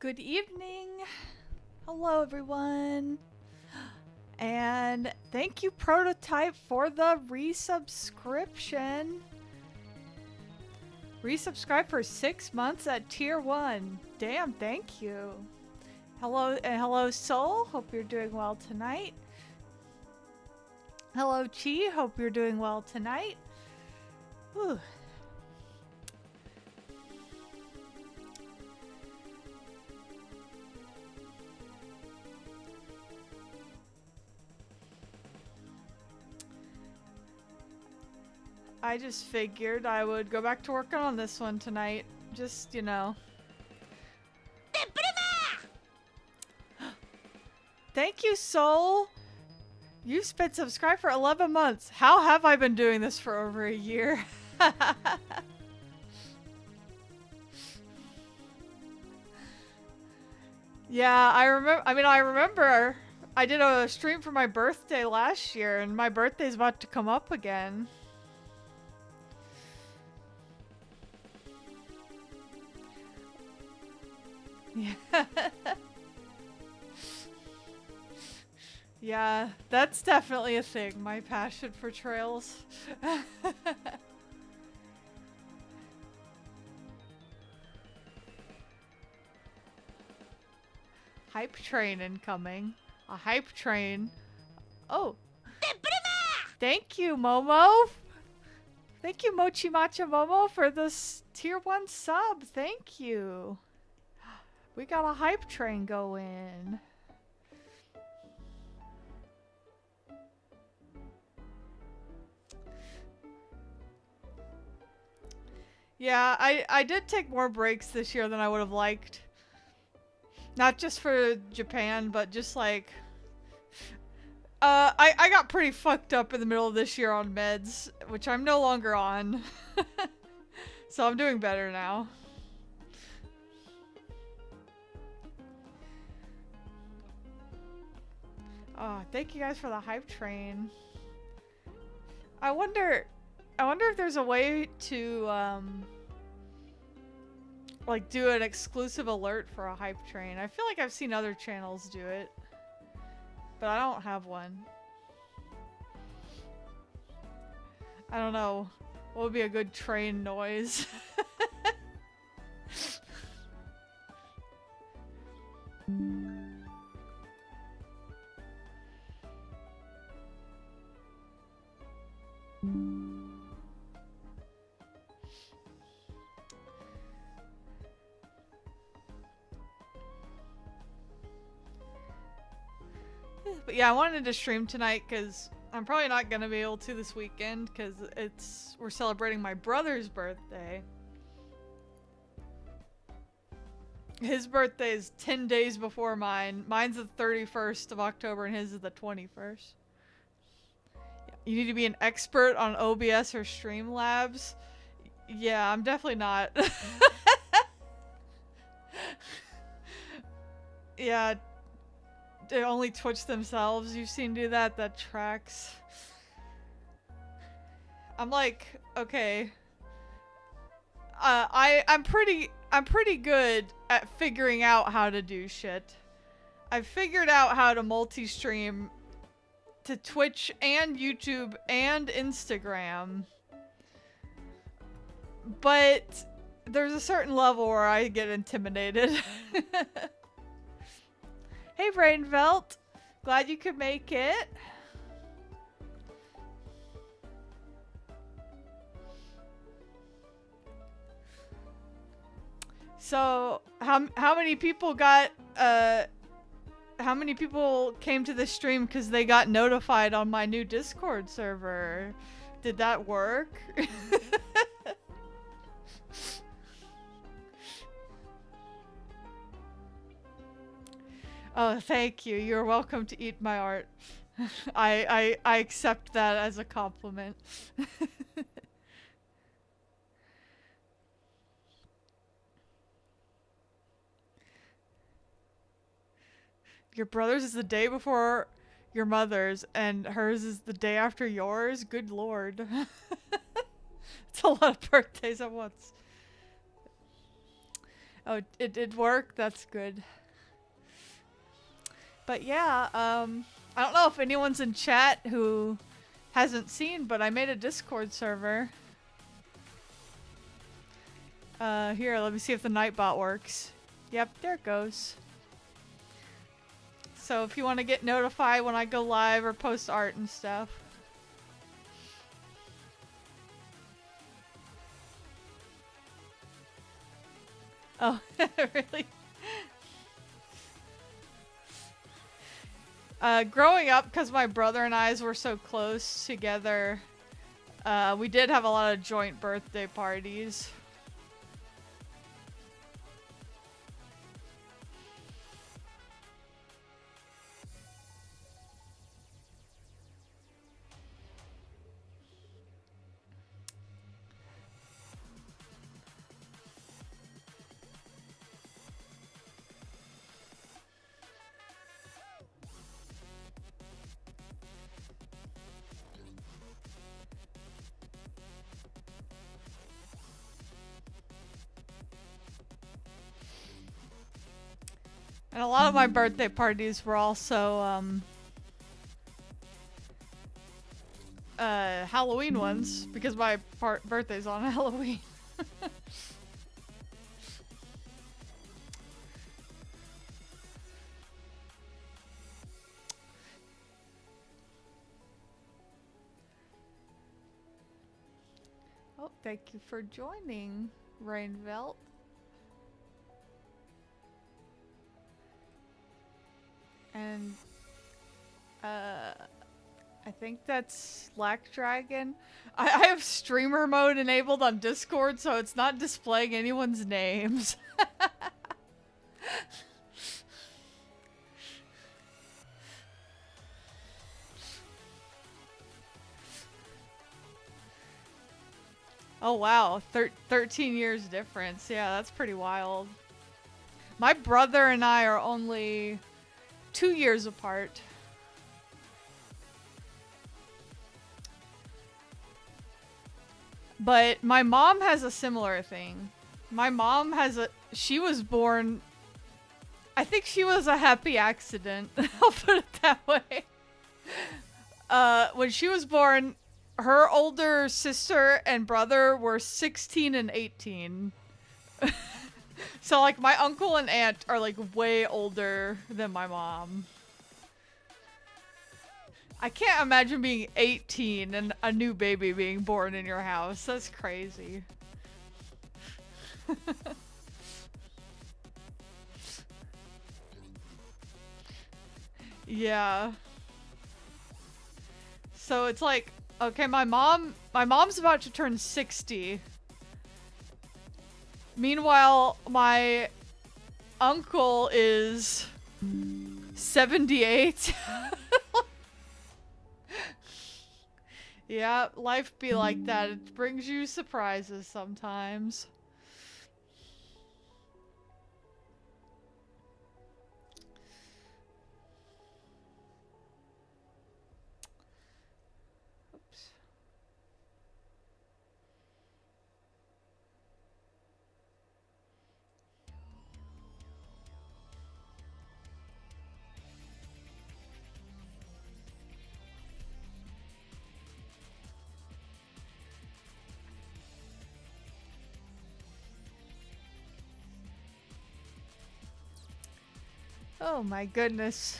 Good evening. Hello, everyone. And thank you, Prototype, for the resubscription. Resubscribe for 6 months at tier 1. Damn, thank you. Hello, and hello, Soul. Hope you're doing well tonight. Hello, Chi. Hope you're doing well tonight. Whew. I just figured I would go back to working on this one tonight. Just, you know. Thank you, Soul. You've been subscribed for 11 months. How have I been doing this for over a year? Yeah, I remember I did a stream for my birthday last year, and my birthday's about to come up again. Yeah. Yeah, that's definitely a thing, my passion for trails. Hype train incoming. A hype train. Oh. Thank you, Momo. Thank you, Mochi Matcha Momo, for this tier 1 sub. Thank you. We got a hype train going. Yeah, I did take more breaks this year than I would have liked. Not just for Japan, but just like... I got pretty fucked up in the middle of this year on meds, which I'm no longer on. So I'm doing better now. Oh, thank you guys for the hype train. I wonder if there's a way to, like, do an exclusive alert for a hype train. I feel like I've seen other channels do it, but I don't have one. I don't know. What would be a good train noise? But yeah, I wanted to stream tonight because I'm probably not gonna be able to this weekend because we're celebrating my brother's birthday. His birthday is 10 days before mine. Mine's the 31st of October and his is the 21st. You need to be an expert on OBS or Streamlabs. Yeah, I'm definitely not. Yeah, they only Twitch themselves. You've seen do that. That tracks. I'm like, okay. I'm pretty good at figuring out how to do shit. I've figured out how to multi-stream to Twitch and YouTube and Instagram. But there's a certain level where I get intimidated. Hey, Brainvelt. Glad you could make it. So, how many people got, how many people came to the stream because they got notified on my new Discord server? Did that work? Oh, thank you. You're welcome to eat my art. I accept that as a compliment. Your brother's is the day before your mother's, and hers is the day after yours? Good lord. It's a lot of birthdays at once. Oh, it did work? That's good. But yeah, I don't know if anyone's in chat who hasn't seen, but I made a Discord server. Here, let me see if the Nightbot works. Yep, there it goes. So if you want to get notified when I go live or post art and stuff. Oh, really? Growing up, because my brother and I were so close together, we did have a lot of joint birthday parties. And a lot of my birthday parties were also, Halloween ones, because my birthday's on Halloween. Oh, thank you for joining, Rainvelt. And, I think that's Slack Dragon. I have streamer mode enabled on Discord, so it's not displaying anyone's names. Oh wow, 13 years difference. Yeah, that's pretty wild. My brother and I are only 2 years apart. But my mom has a similar thing. My mom she was born, I think she was a happy accident. I'll put it that way. When she was born, her older sister and brother were 16 and 18. So like my uncle and aunt are like way older than my mom. I can't imagine being 18 and a new baby being born in your house. That's crazy. Yeah. So it's like, okay, my mom's about to turn 60. Meanwhile, my uncle is 78. Yeah, life be like that. It brings you surprises sometimes. Oops. Oh my goodness.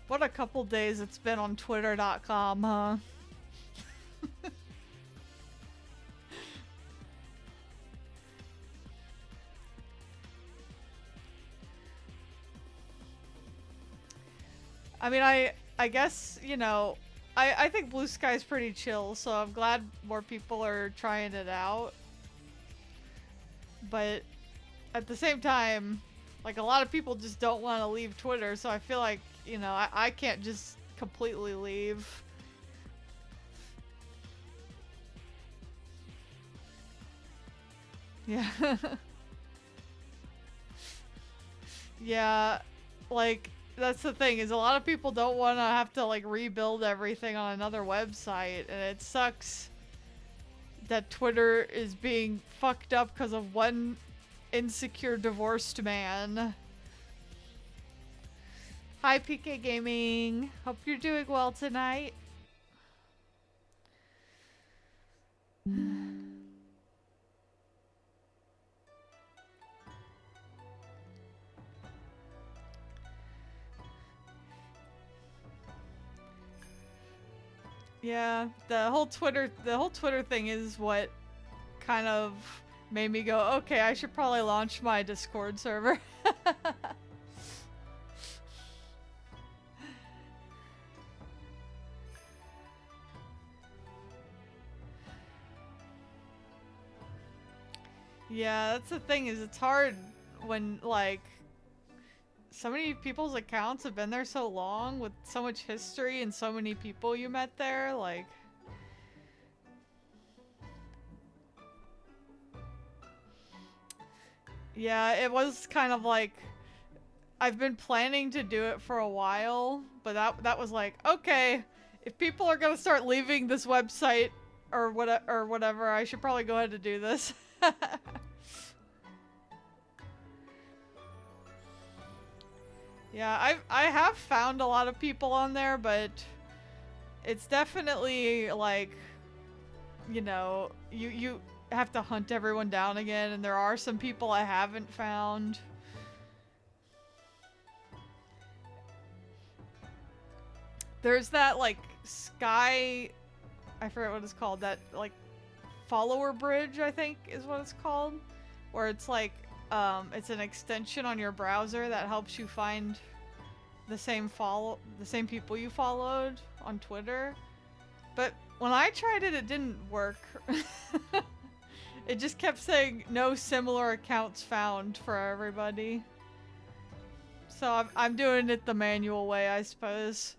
What a couple days it's been on Twitter.com, huh? I mean, I guess, you know, I think Blue Sky's pretty chill, so I'm glad more people are trying it out. But at the same time, like a lot of people just don't want to leave Twitter, so I feel like, you know, I can't just completely leave. Yeah. Yeah, like that's the thing is a lot of people don't want to have to like rebuild everything on another website, and it sucks that Twitter is being fucked up because of one insecure divorced man. Hi, PK Gaming. Hope you're doing well tonight. Yeah, the whole Twitter thing is what kind of made me go, okay, I should probably launch my Discord server. Yeah, that's the thing, is it's hard when, like, so many people's accounts have been there so long with so much history and so many people you met there, like... Yeah, it was kind of like, I've been planning to do it for a while, but that was like, okay, if people are gonna start leaving this website or whatever, I should probably go ahead and do this. Yeah, I have found a lot of people on there, but it's definitely like, you know, you have to hunt everyone down again, and there are some people I haven't found. There's that, like, Sky... I forget what it's called. That, like, follower bridge, I think is what it's called. Where it's like, it's an extension on your browser that helps you find the same people you followed on Twitter. But when I tried it, it didn't work. It just kept saying no similar accounts found for everybody. So I'm doing it the manual way, I suppose.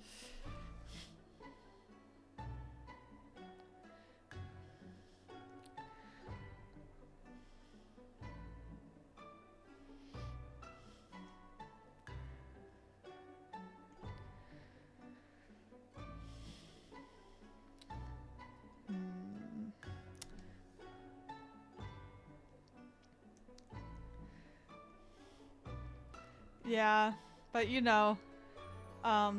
Yeah, but you know, I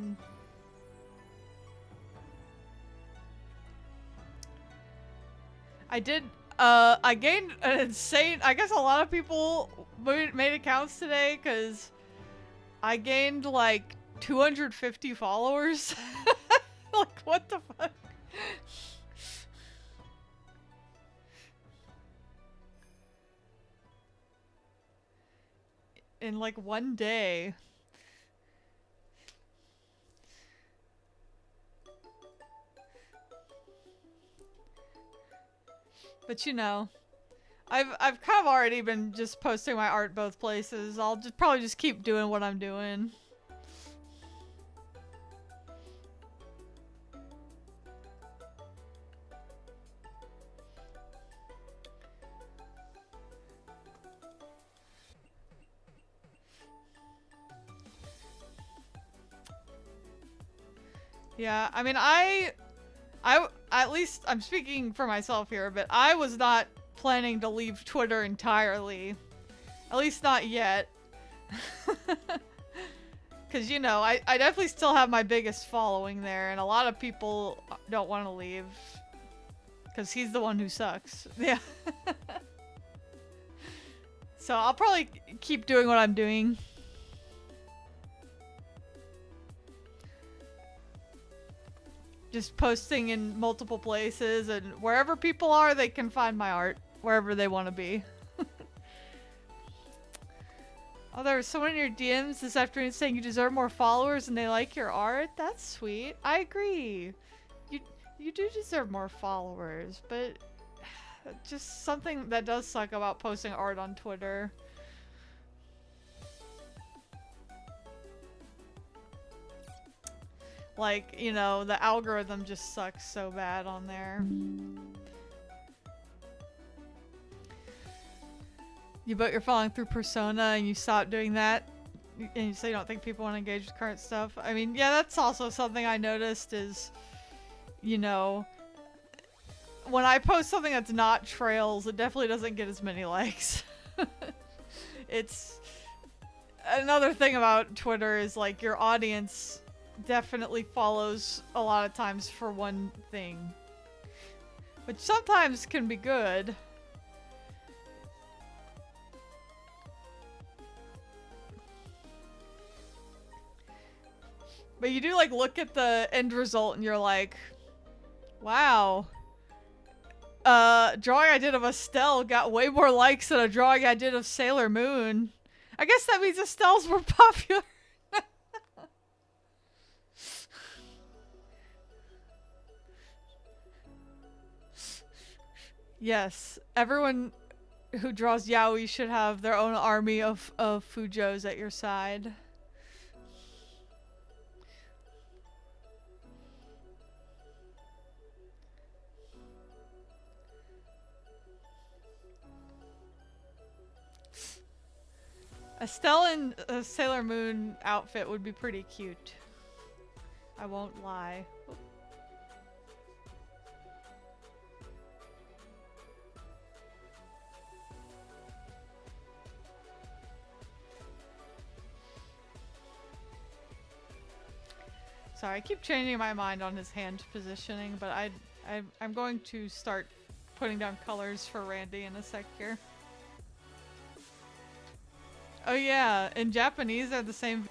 gained an insane, I guess a lot of people made accounts today, because I gained like 250 followers. Like, what the fuck? In like one day. But you know, I've kind of already been just posting my art both places. I'll probably just keep doing what I'm doing. Yeah, I mean, I at least I'm speaking for myself here, but I was not planning to leave Twitter entirely. At least not yet. Because, you know, I definitely still have my biggest following there, and a lot of people don't want to leave. Because he's the one who sucks. Yeah. So I'll probably keep doing what I'm doing. Just posting in multiple places, and wherever people are, they can find my art. Wherever they want to be. Oh, there was someone in your DMs this afternoon saying you deserve more followers and they like your art? That's sweet. I agree. You do deserve more followers, but just something that does suck about posting art on Twitter. Like, you know, the algorithm just sucks so bad on there. You bet you're following through Persona and you stop doing that, and you say you don't think people want to engage with current stuff. I mean, yeah, that's also something I noticed is, you know, when I post something that's not Trails, it definitely doesn't get as many likes. It's another thing about Twitter is like your audience definitely follows a lot of times for one thing, which sometimes can be good. But you do like look at the end result and you're like, wow. Drawing I did of Estelle got way more likes than a drawing I did of Sailor Moon. I guess that means Estelle's more popular. Yes, everyone who draws yaoi should have their own army of Fujos at your side. Estelle in a Sailor Moon outfit would be pretty cute. I won't lie. Sorry, I keep changing my mind on his hand positioning, but I'm going to start putting down colors for Randy in a sec here. Oh yeah, in Japanese they're the same.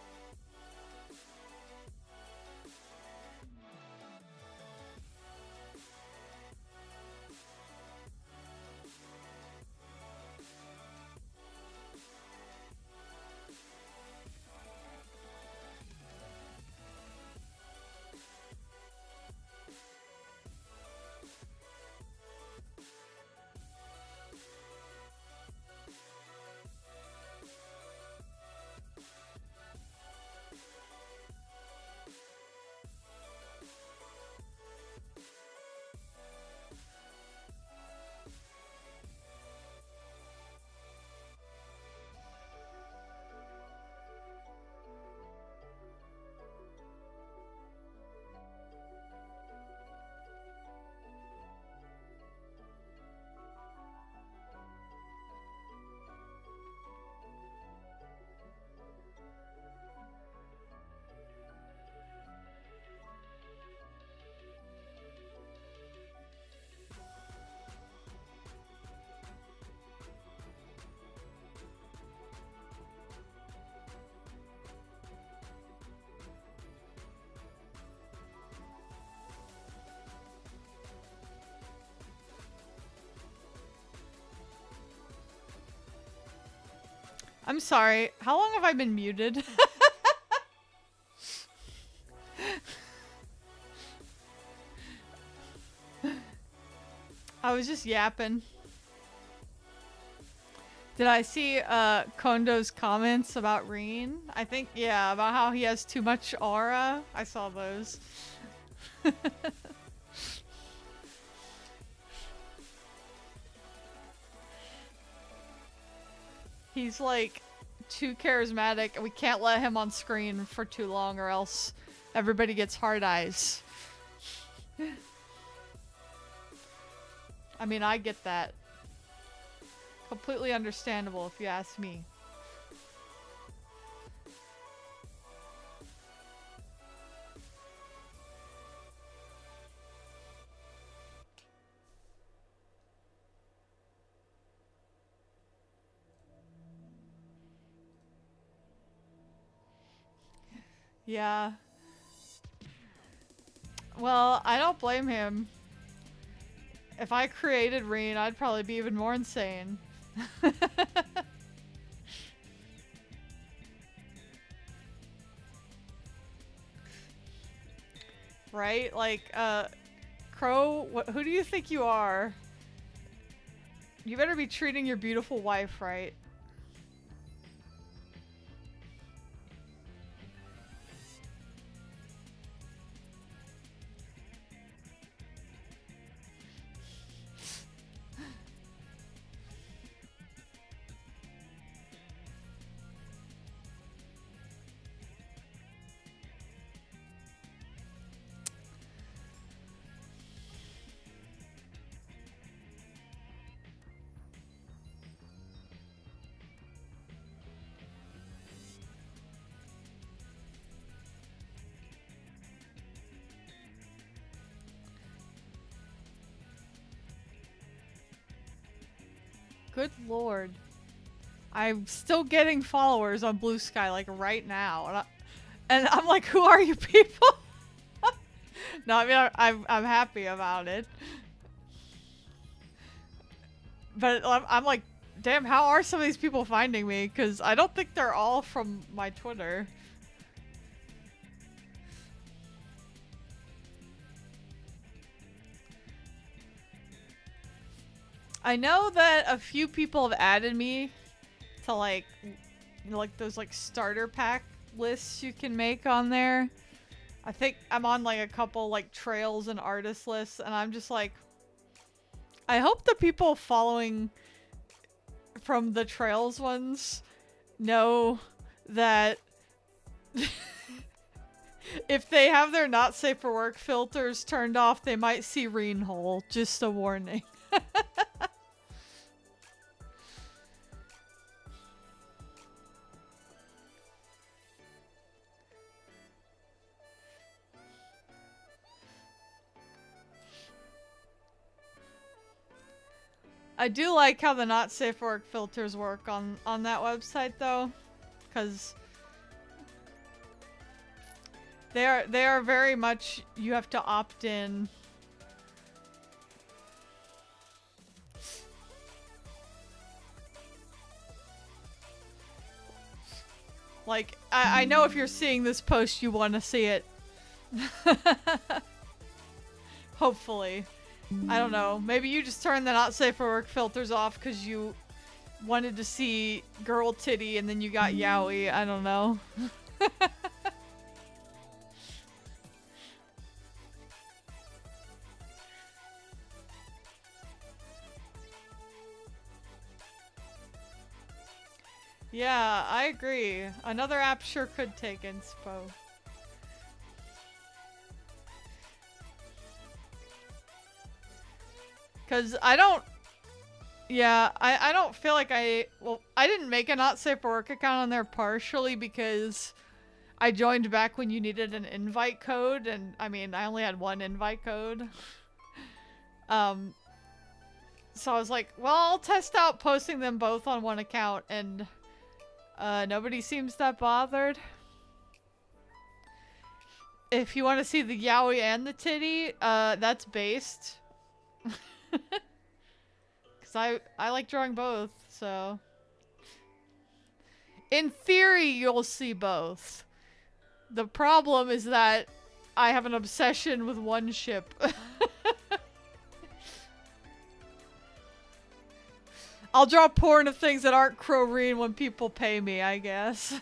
I'm sorry, how long have I been muted? I was just yapping. Did I see Kondo's comments about Reen? I think, yeah, about how he has too much aura. I saw those. He's like too charismatic and we can't let him on screen for too long or else everybody gets hard eyes. I mean, I get that. Completely understandable if you ask me. Yeah. Well, I don't blame him. If I created Reen, I'd probably be even more insane. Right? Like, Crow, who do you think you are? You better be treating your beautiful wife right. Good lord. I'm still getting followers on Blue Sky, like, right now. And I'm like, who are you people? No, I mean, I'm happy about it. But I'm like, damn, how are some of these people finding me? Because I don't think they're all from my Twitter. I know that a few people have added me to like those like starter pack lists you can make on there. I think I'm on like a couple like trails and artist lists, and I'm just like, I hope the people following from the trails ones know that if they have their not safe for work filters turned off, they might see Reenhole. Just a warning. I do like how the not safe for work filters work on that website though, because they are very much, you have to opt in. Like, I know if you're seeing this post, you want to see it. Hopefully. I don't know. Maybe you just turned the not safe for work filters off because you wanted to see girl titty and then you got yaoi. I don't know. Yeah, I agree. Another app sure could take inspo. Cause I don't, yeah, I don't feel like I didn't make a not safe for work account on there partially because I joined back when you needed an invite code, and I mean, I only had one invite code. So I was like, well, I'll test out posting them both on one account, and nobody seems that bothered. If you want to see the yaoi and the titty, that's based. Because I like drawing both, so... In theory, you'll see both. The problem is that I have an obsession with one ship. I'll draw porn of things that aren't Crowreen when people pay me, I guess.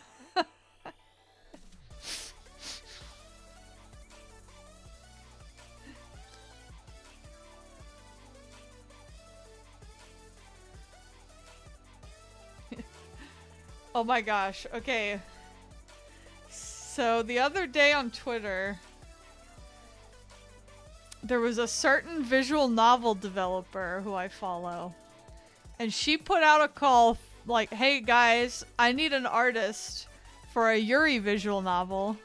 Oh my gosh, okay. So the other day on Twitter, there was a certain visual novel developer who I follow. And she put out a call like, hey guys, I need an artist for a Yuri visual novel.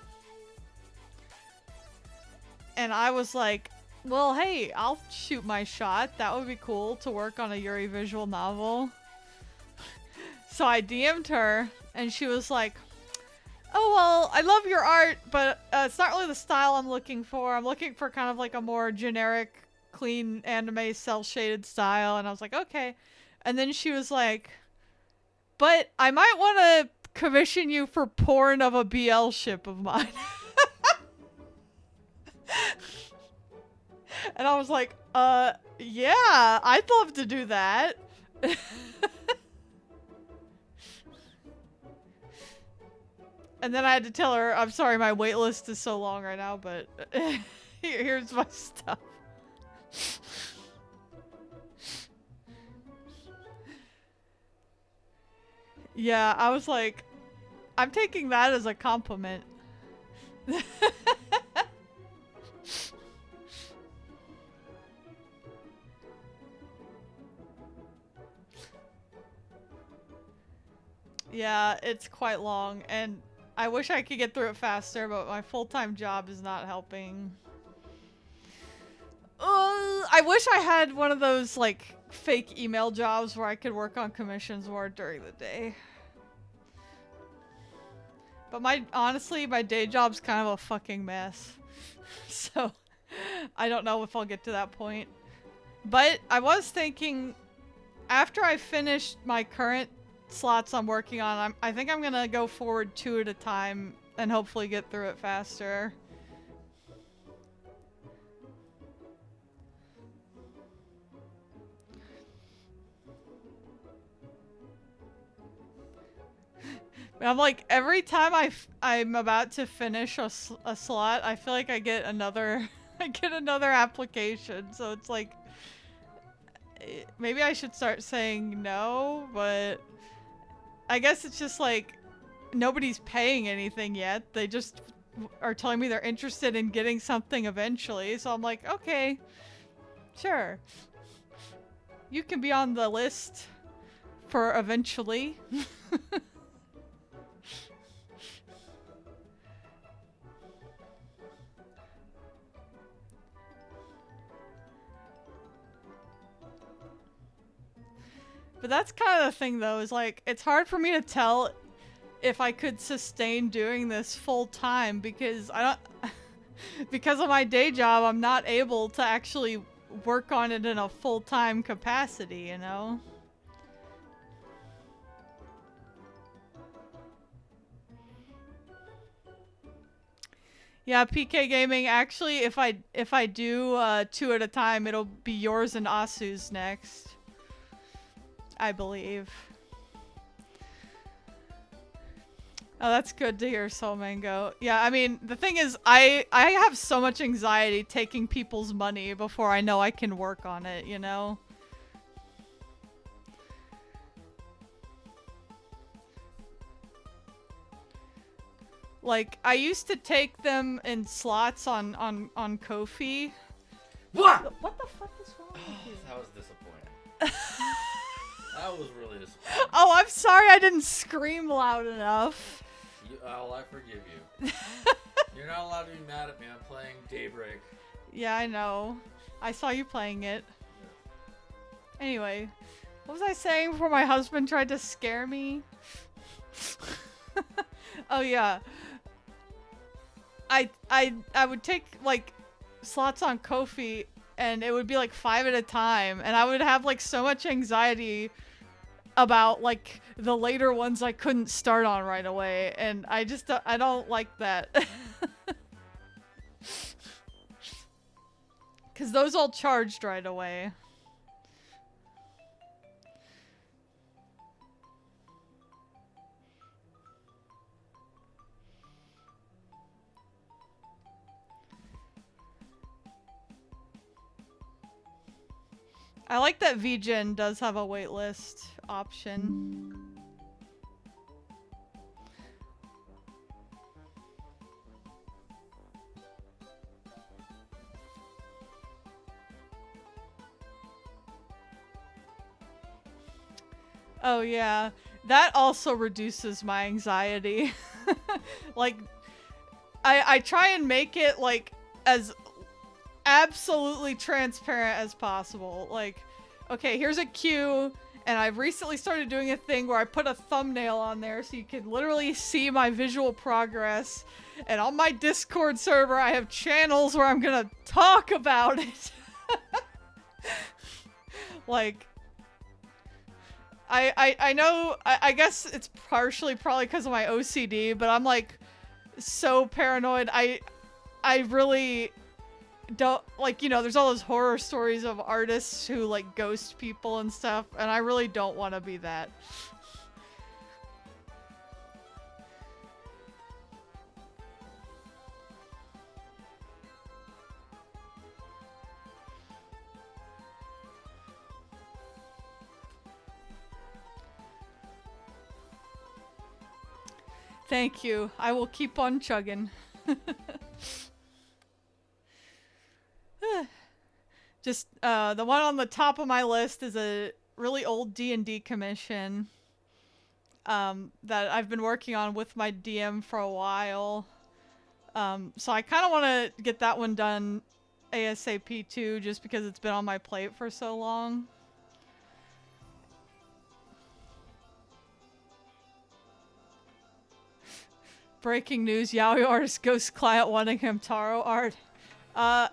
And I was like, well, hey, I'll shoot my shot. That would be cool to work on a Yuri visual novel. So I DM'd her, and she was like, oh, well, I love your art, but it's not really the style I'm looking for. I'm looking for kind of like a more generic, clean anime cel-shaded style. And I was like, okay. And then she was like, but I might want to commission you for porn of a BL ship of mine. And I was like, yeah, I'd love to do that. And then I had to tell her, I'm sorry, my wait list is so long right now, but here's my stuff. Yeah, I was like, I'm taking that as a compliment. Yeah, it's quite long, and I wish I could get through it faster, but my full-time job is not helping. I wish I had one of those, like, fake email jobs where I could work on commissions more during the day. But honestly, my day job's kind of a fucking mess. So, I don't know if I'll get to that point. But I was thinking, after I finish my current slots I'm working on, I think I'm gonna go forward 2 at a time and hopefully get through it faster. I'm like, every time I'm about to finish a slot, I feel like I get another application. So it's like, maybe I should start saying no, but I guess it's just like nobody's paying anything yet. They just are telling me they're interested in getting something eventually. So I'm like, okay, sure. You can be on the list for eventually. But that's kind of the thing though, is like, it's hard for me to tell if I could sustain doing this full time because I don't, because of my day job, I'm not able to actually work on it in a full-time capacity, you know? Yeah, PK Gaming, actually, if I do 2 at a time, it'll be yours and Asu's next. I believe. Oh, that's good to hear, Soul Mango. Yeah, I mean, the thing is, I have so much anxiety taking people's money before I know I can work on it, you know? Like, I used to take them in slots on Ko-fi. What? What the fuck is wrong with you? That was disappointing. That was really disappointing. Oh, I'm sorry I didn't scream loud enough. I forgive you. You're not allowed to be mad at me. I'm playing Daybreak. Yeah, I know. I saw you playing it. Yeah. Anyway, what was I saying before my husband tried to scare me? Oh yeah. I would take like slots on Ko-fi and it would be like 5 at a time and I would have like so much anxiety about like the later ones I couldn't start on right away and I don't like that. Cause those all charged right away. I like that VGen does have a waitlist option. Oh yeah, that also reduces my anxiety. Like, I try and make it like as absolutely transparent as possible. Like, okay, here's a queue, and I've recently started doing a thing where I put a thumbnail on there so you can literally see my visual progress. And on my Discord server, I have channels where I'm gonna talk about it. Like, I know, I guess it's partially probably because of my OCD, but I'm like so paranoid. I really don't, like, you know, there's all those horror stories of artists who like ghost people and stuff, and I really don't want to be that. Thank you. I will keep on chugging. Just, the one on the top of my list is a really old D&D commission that I've been working on with my DM for a while. So I kind of want to get that one done ASAP too, just because it's been on my plate for so long. Breaking news, yaoi artist ghost client wanting Hamtaro art.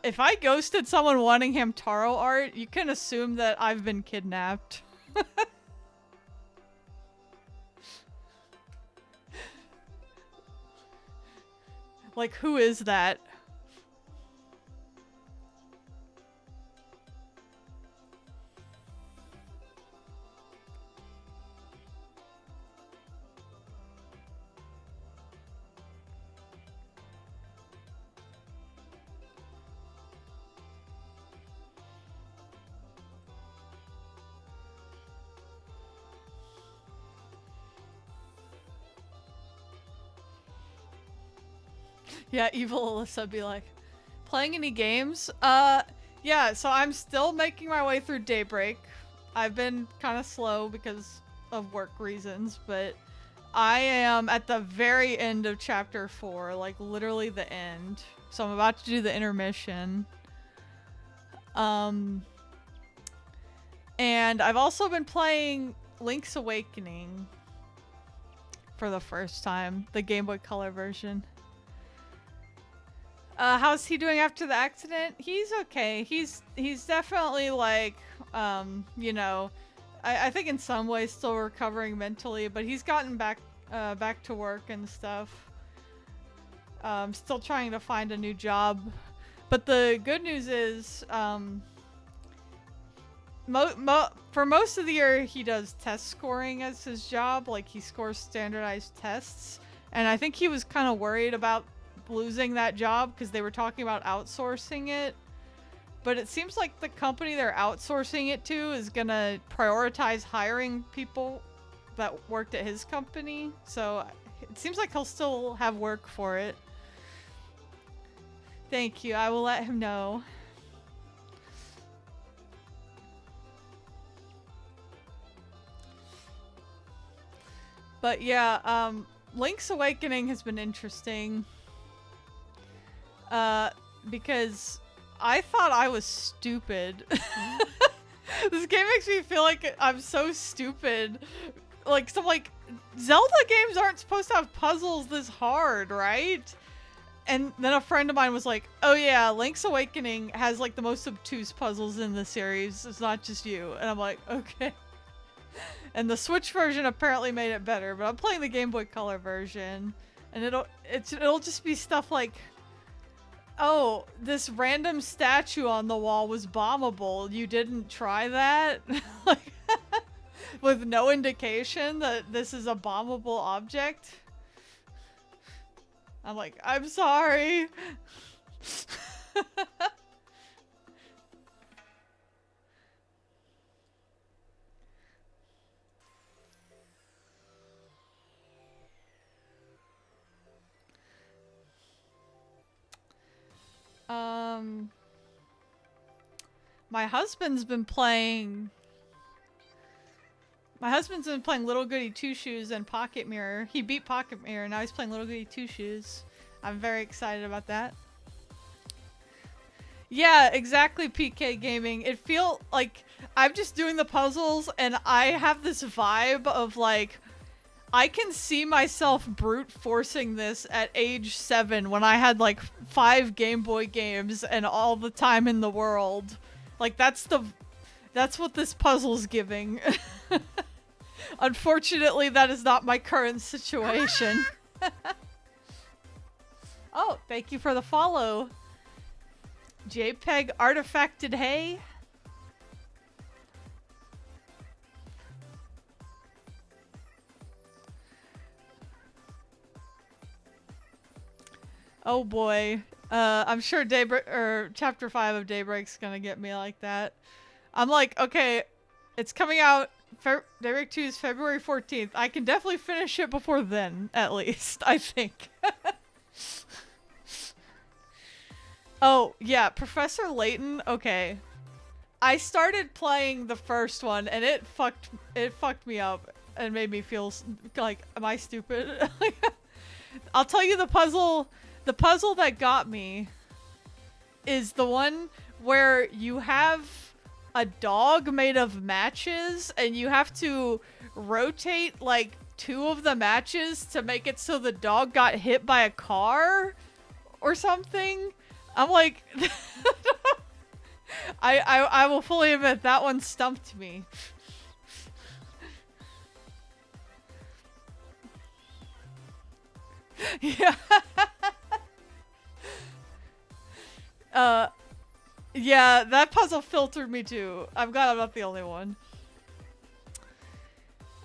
If I ghosted someone wanting Hamtaro art, you can assume that I've been kidnapped. Like, who is that? Yeah, evil Alyssa would be like, playing any games? Yeah, so I'm still making my way through Daybreak. I've been kind of slow because of work reasons, but I am at the very end of chapter 4, like literally the end. So I'm about to do the intermission. And I've also been playing Link's Awakening for the first time, the Game Boy Color version. How's he doing after the accident? He's okay. He's definitely like, you know, I think in some ways still recovering mentally, but he's gotten back to work and stuff. Still trying to find a new job. But the good news is, for most of the year, he does test scoring as his job. Like, he scores standardized tests. And I think he was kind of worried about losing that job because they were talking about outsourcing it. But it seems like the company they're outsourcing it to is going to prioritize hiring people that worked at his company. So it seems like he'll still have work for it. Thank you. I will let him know. But yeah, Link's Awakening has been interesting. Because I thought I was stupid. This game makes me feel like I'm so stupid. Like, some like Zelda games aren't supposed to have puzzles this hard, right? And then a friend of mine was like, oh yeah, Link's Awakening has like the most obtuse puzzles in the series. It's not just you. And I'm like, okay. And the Switch version apparently made it better, but I'm playing the Game Boy Color version, and it'll just be stuff like, oh, this random statue on the wall was bombable. You didn't try that? Like, with no indication that this is a bombable object? I'm like, I'm sorry. My husband's been playing Little Goody Two Shoes and Pocket Mirror. He beat Pocket Mirror, now he's playing Little Goody Two Shoes. I'm very excited about that. Yeah, exactly, PK Gaming. It feel like I'm just doing the puzzles and I have this vibe of like, I can see myself brute forcing this at age 7 when I had like 5 Game Boy games and all the time in the world. Like, that's what this puzzle's giving. Unfortunately, that is not my current situation. Oh, thank you for the follow. JPEG Artifacted Hay. Oh boy. I'm sure Daybreak or Chapter 5 of Daybreak's gonna get me like that. I'm like, okay, it's coming out. Daybreak 2 is February 14th. I can definitely finish it before then, at least, I think. Oh, yeah, Professor Layton. Okay. I started playing the first one and it fucked me up and made me feel like, am I stupid? I'll tell you the puzzle that got me is the one where you have a dog made of matches and you have to rotate like 2 of the matches to make it so the dog got hit by a car or something. I'm like, I will fully admit that one stumped me. Yeah. Yeah, that puzzle filtered me too. I'm glad I'm not the only one.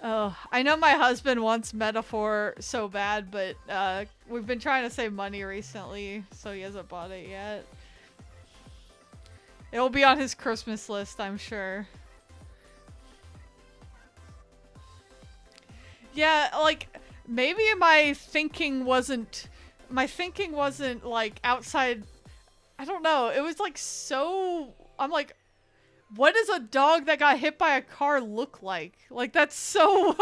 Oh, I know my husband wants Metaphor so bad, but we've been trying to save money recently, so he hasn't bought it yet. It will be on his Christmas list, I'm sure. Yeah, like, maybe my thinking wasn't like outside. I don't know. It was like so. I'm like, what does a dog that got hit by a car look like? Like, that's so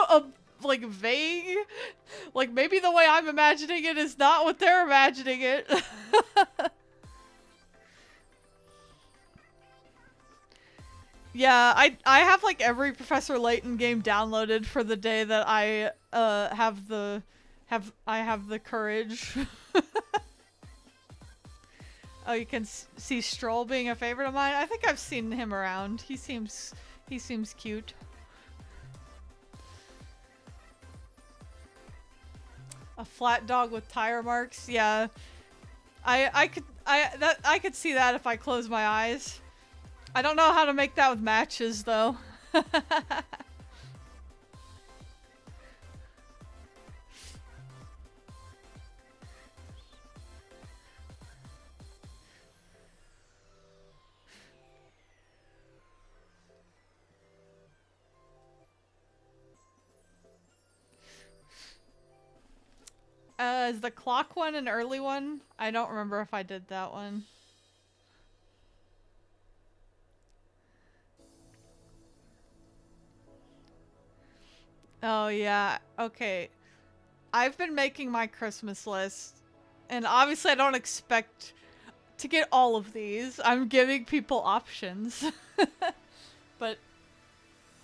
like vague. Like, maybe the way I'm imagining it is not what they're imagining it. Yeah, I have like every Professor Layton game downloaded for the day that I have the courage. Oh, you can see Stroll being a favorite of mine. I think I've seen him around. He seems cute. A flat dog with tire marks. Yeah. I could see that if I close my eyes. I don't know how to make that with matches though. Is the clock one an early one? I don't remember if I did that one. Oh yeah, okay. I've been making my Christmas list, and obviously I don't expect to get all of these. I'm giving people options. But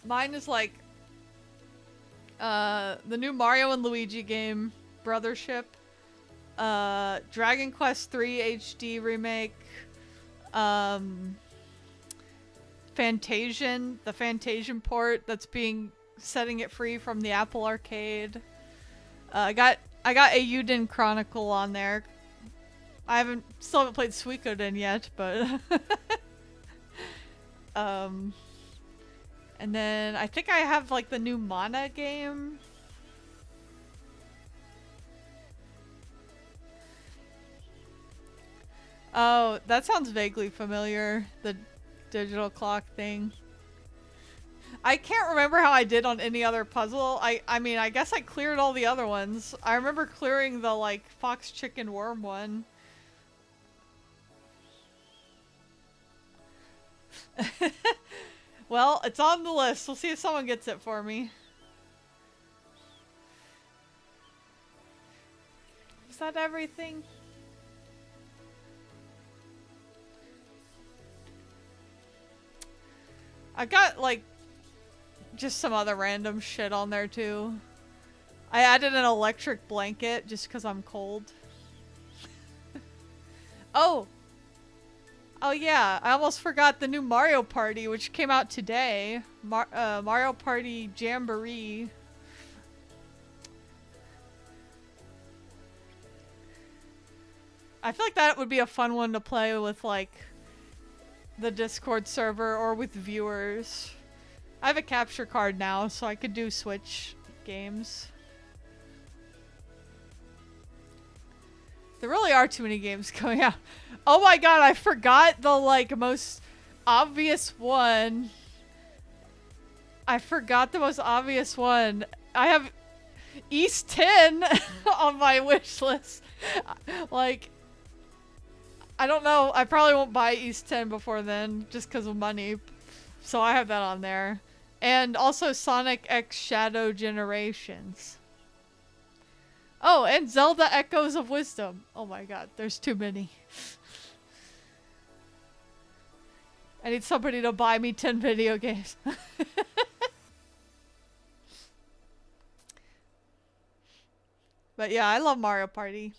mine is like the new Mario and Luigi game, Brothership, Dragon Quest III HD remake, Fantasian, the Fantasian port that's setting it free from the Apple Arcade. I got a Eiyuden Chronicle on there. I still haven't played Suikoden yet, but and then I think I have like the new Mana game. Oh, that sounds vaguely familiar. The digital clock thing. I can't remember how I did on any other puzzle. I mean, I guess I cleared all the other ones. I remember clearing the, like, fox, chicken, worm one. Well, it's on the list. We'll see if someone gets it for me. Is that everything? I got, like, just some other random shit on there, too. I added an electric blanket just because I'm cold. Oh! Oh, yeah. I almost forgot the new Mario Party, which came out today. Mario Party Jamboree. I feel like that would be a fun one to play with, like, the Discord server or with viewers. I have a capture card now, so I could do Switch games. There really are too many games coming out. Oh my god, I forgot the, like, most obvious one. I forgot the most obvious one. I have Ys 10 on my wish list. Like, I don't know. I probably won't buy Ys 10 before then, just because of money. So I have that on there. And also Sonic X Shadow Generations. Oh, and Zelda Echoes of Wisdom. Oh my god, there's too many. I need somebody to buy me 10 video games. But yeah, I love Mario Party.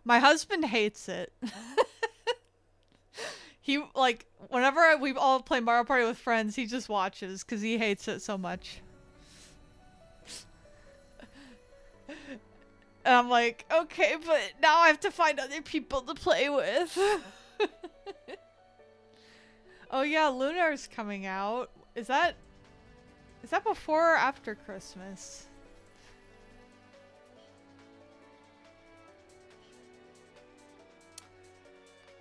My husband hates it. He like whenever we all play Mario Party with friends, he just watches because he hates it so much. And I'm like, okay, but now I have to find other people to play with. Oh yeah, Lunar's coming out. Is that before or after Christmas?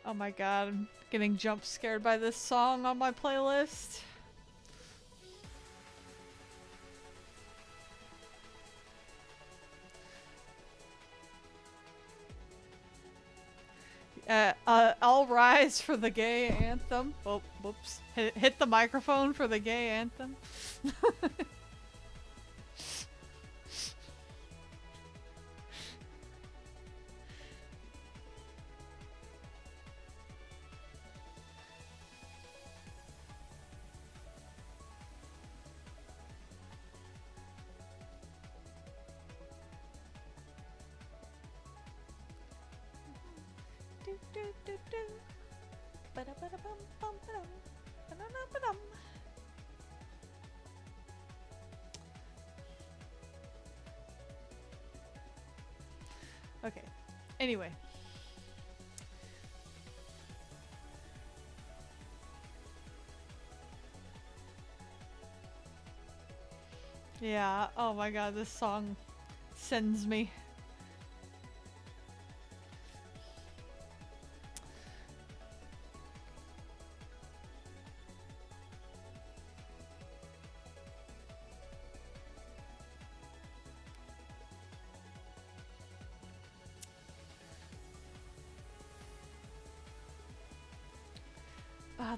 Oh my god, I'm getting jump scared by this song on my playlist. I'll rise for the gay anthem. Oh, whoops. Hit the microphone for the gay anthem. Okay. Anyway. Yeah. Oh my god, this song sends me.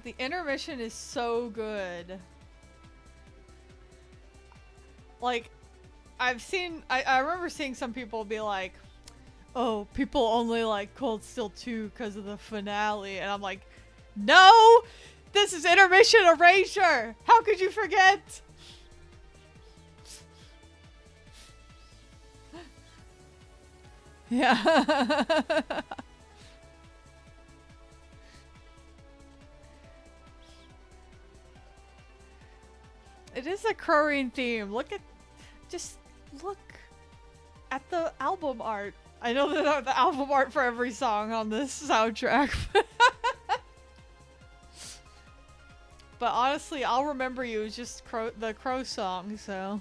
The intermission is so good. Like, I remember seeing some people be like, oh, people only like Cold Steel 2 because of the finale. And I'm like, no! This is intermission erasure! How could you forget? Yeah. It is a Crowing theme. Just look at the album art. I know that the album art for every song on this soundtrack. But honestly, I'll Remember You is just the Crow song, so.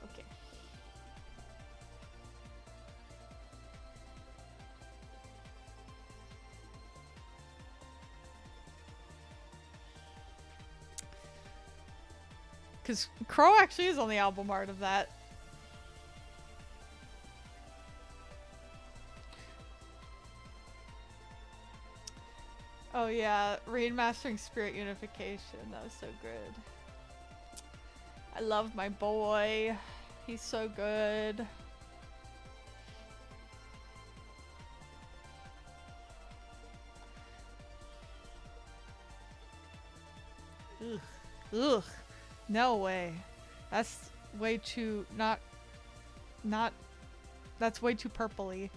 Okay. Because Crow actually is on the album art of that. Oh yeah, remastering Spirit Unification. That was so good. I love my boy. He's so good. Ugh. Ugh. No way. That's way too not that's way too purpley.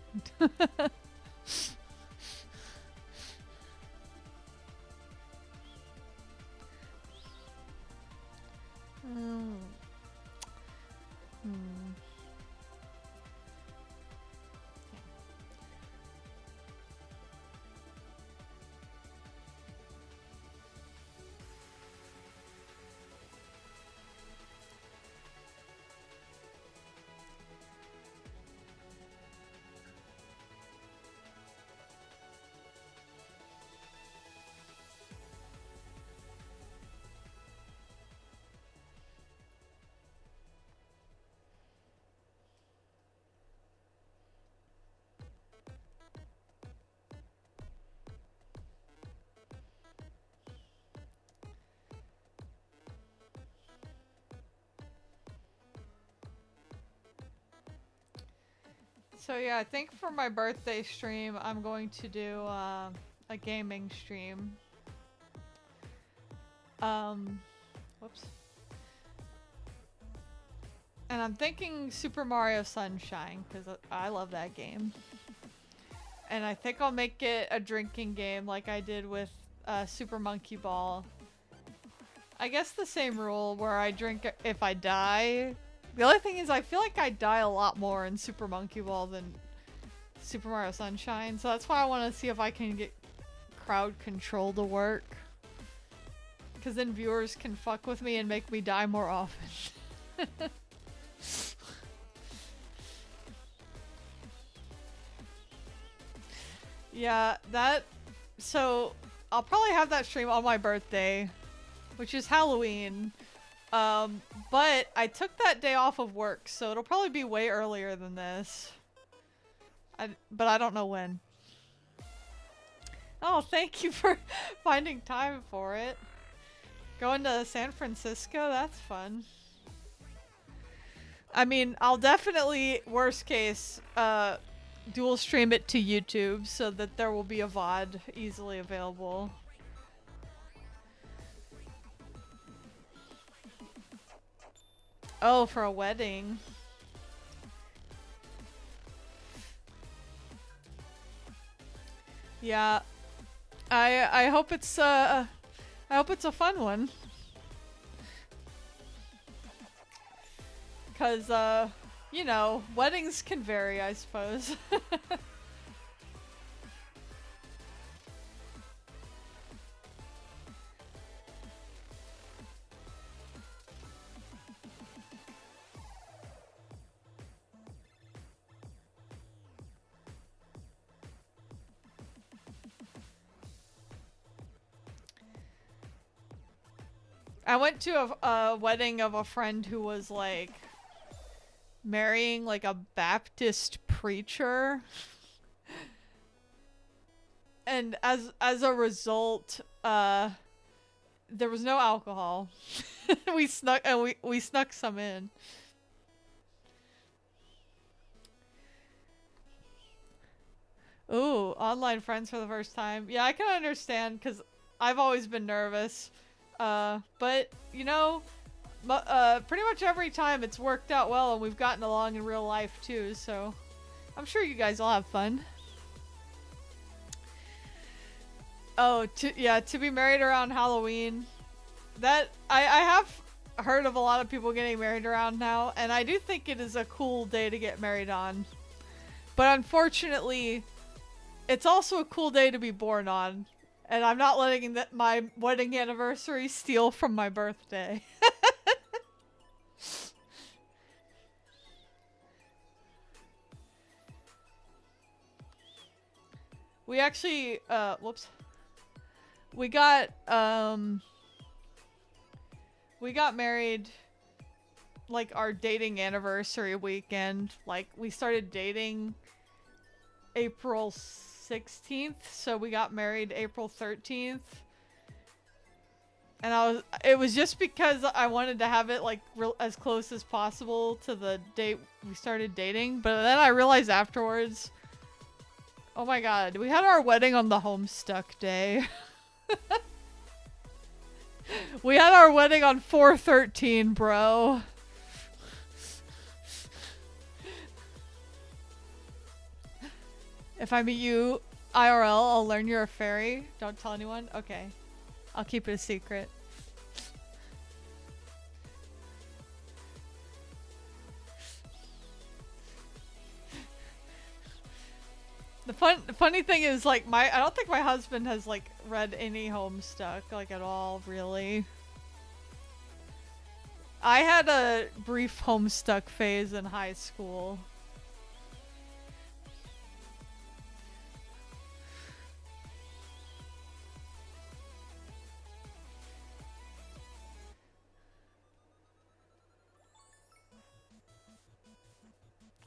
Hmm. So yeah, I think for my birthday stream, I'm going to do a gaming stream. Whoops. And I'm thinking Super Mario Sunshine, because I love that game. And I think I'll make it a drinking game like I did with Super Monkey Ball. I guess the same rule where I drink if I die. The only thing is I feel like I die a lot more in Super Monkey Ball than Super Mario Sunshine. So that's why I want to see if I can get crowd control to work. Because then viewers can fuck with me and make me die more often. Yeah, so I'll probably have that stream on my birthday, which is Halloween. But I took that day off of work, so it'll probably be way earlier than this. But I don't know when. Oh, thank you for finding time for it. Going to San Francisco, that's fun. I mean, I'll definitely, worst case, dual stream it to YouTube so that there will be a VOD easily available. Oh, for a wedding. Yeah. I hope it's a fun one. 'Cause you know, weddings can vary, I suppose. I went to a wedding of a friend who was like marrying like a Baptist preacher. And as a result, there was no alcohol. we snuck some in. Ooh, online friends for the first time. Yeah, I can understand because I've always been nervous. But you know, pretty much every time it's worked out well and we've gotten along in real life too, so I'm sure you guys will have fun. Oh, to be married around Halloween. That I have heard of a lot of people getting married around now, and I do think it is a cool day to get married on. But unfortunately, it's also a cool day to be born on. And I'm not letting my wedding anniversary steal from my birthday. We actually, whoops. We got married, like, our dating anniversary weekend. Like, we started dating April 16th, so we got married April 13th. And it was just because I wanted to have it like as close as possible to the date we started dating, but then I realized afterwards, oh my god, we had our wedding on the Homestuck day. We had our wedding on 4/13, bro. If I meet you IRL, I'll learn you're a fairy. Don't tell anyone? Okay. I'll keep it a secret. The funny thing is, like, I don't think my husband has, like, read any Homestuck, like, at all, really. I had a brief Homestuck phase in high school.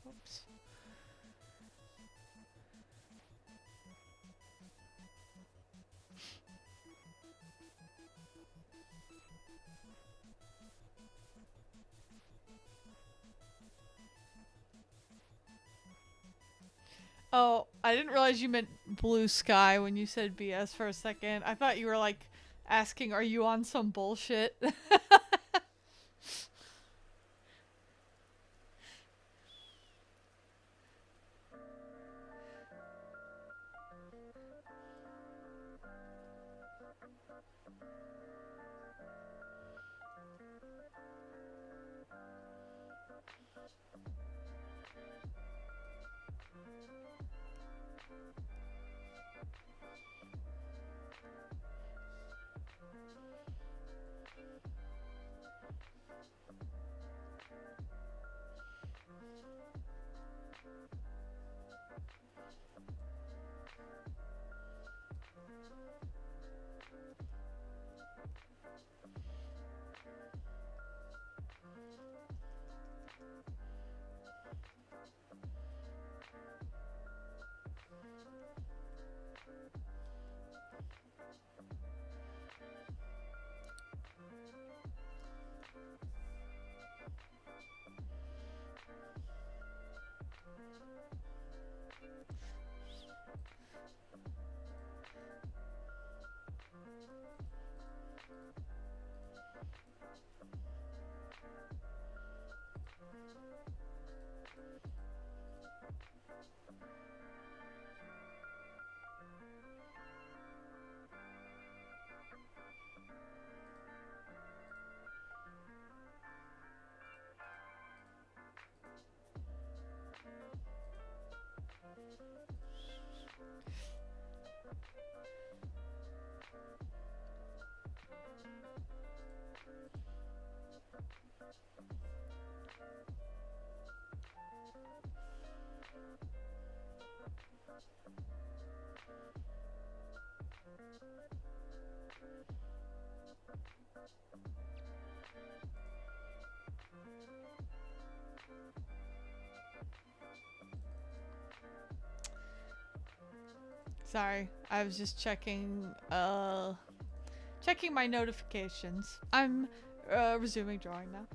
Oops. Oh, I didn't realize you meant Blue Sky when you said BS for a second. I thought you were like asking, are you on some bullshit? Sorry, I was just checking my notifications. I'm resuming drawing now.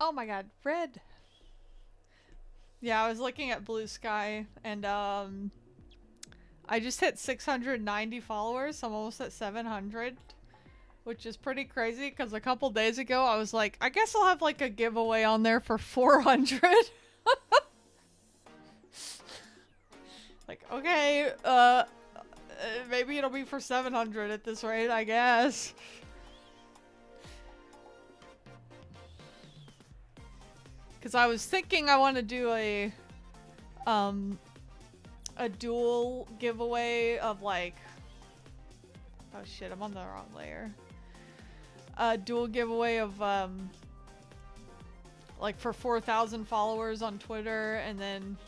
Oh my god, red. Yeah, I was looking at Blue Sky and I just hit 690 followers. So I'm almost at 700, which is pretty crazy because a couple days ago I was like, I guess I'll have like a giveaway on there for 400. Like, okay, maybe it'll be for 700 at this rate, I guess. Because I was thinking I want to do a dual giveaway of like, oh shit, I'm on the wrong layer. A dual giveaway of like for 4,000 followers on Twitter, and then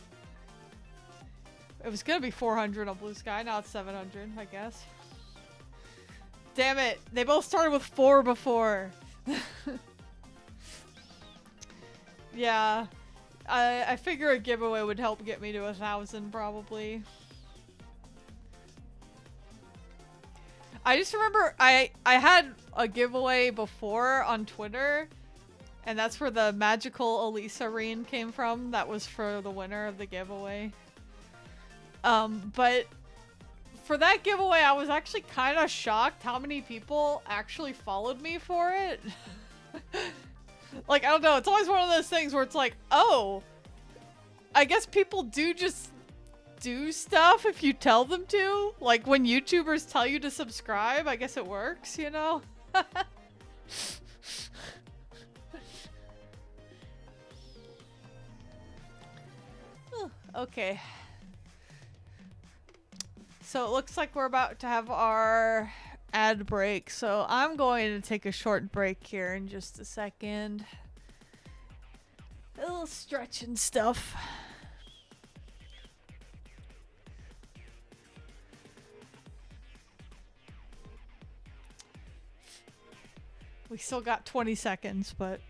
it was gonna be 400 on Blue Sky. Now it's 700, I guess. Damn it! They both started with 4 before. Yeah, I figure a giveaway would help get me to 1,000 probably. I just remember I had a giveaway before on Twitter, and that's where the magical Elisa Reen came from. That was for the winner of the giveaway. But for that giveaway, I was actually kind of shocked how many people actually followed me for it. Like, I don't know, it's always one of those things where it's like, oh, I guess people do just do stuff if you tell them to. Like, when YouTubers tell you to subscribe, I guess it works, you know? Okay. So it looks like we're about to have our ad break, so I'm going to take a short break here in just a second. A little stretch and stuff. We still got 20 seconds, but...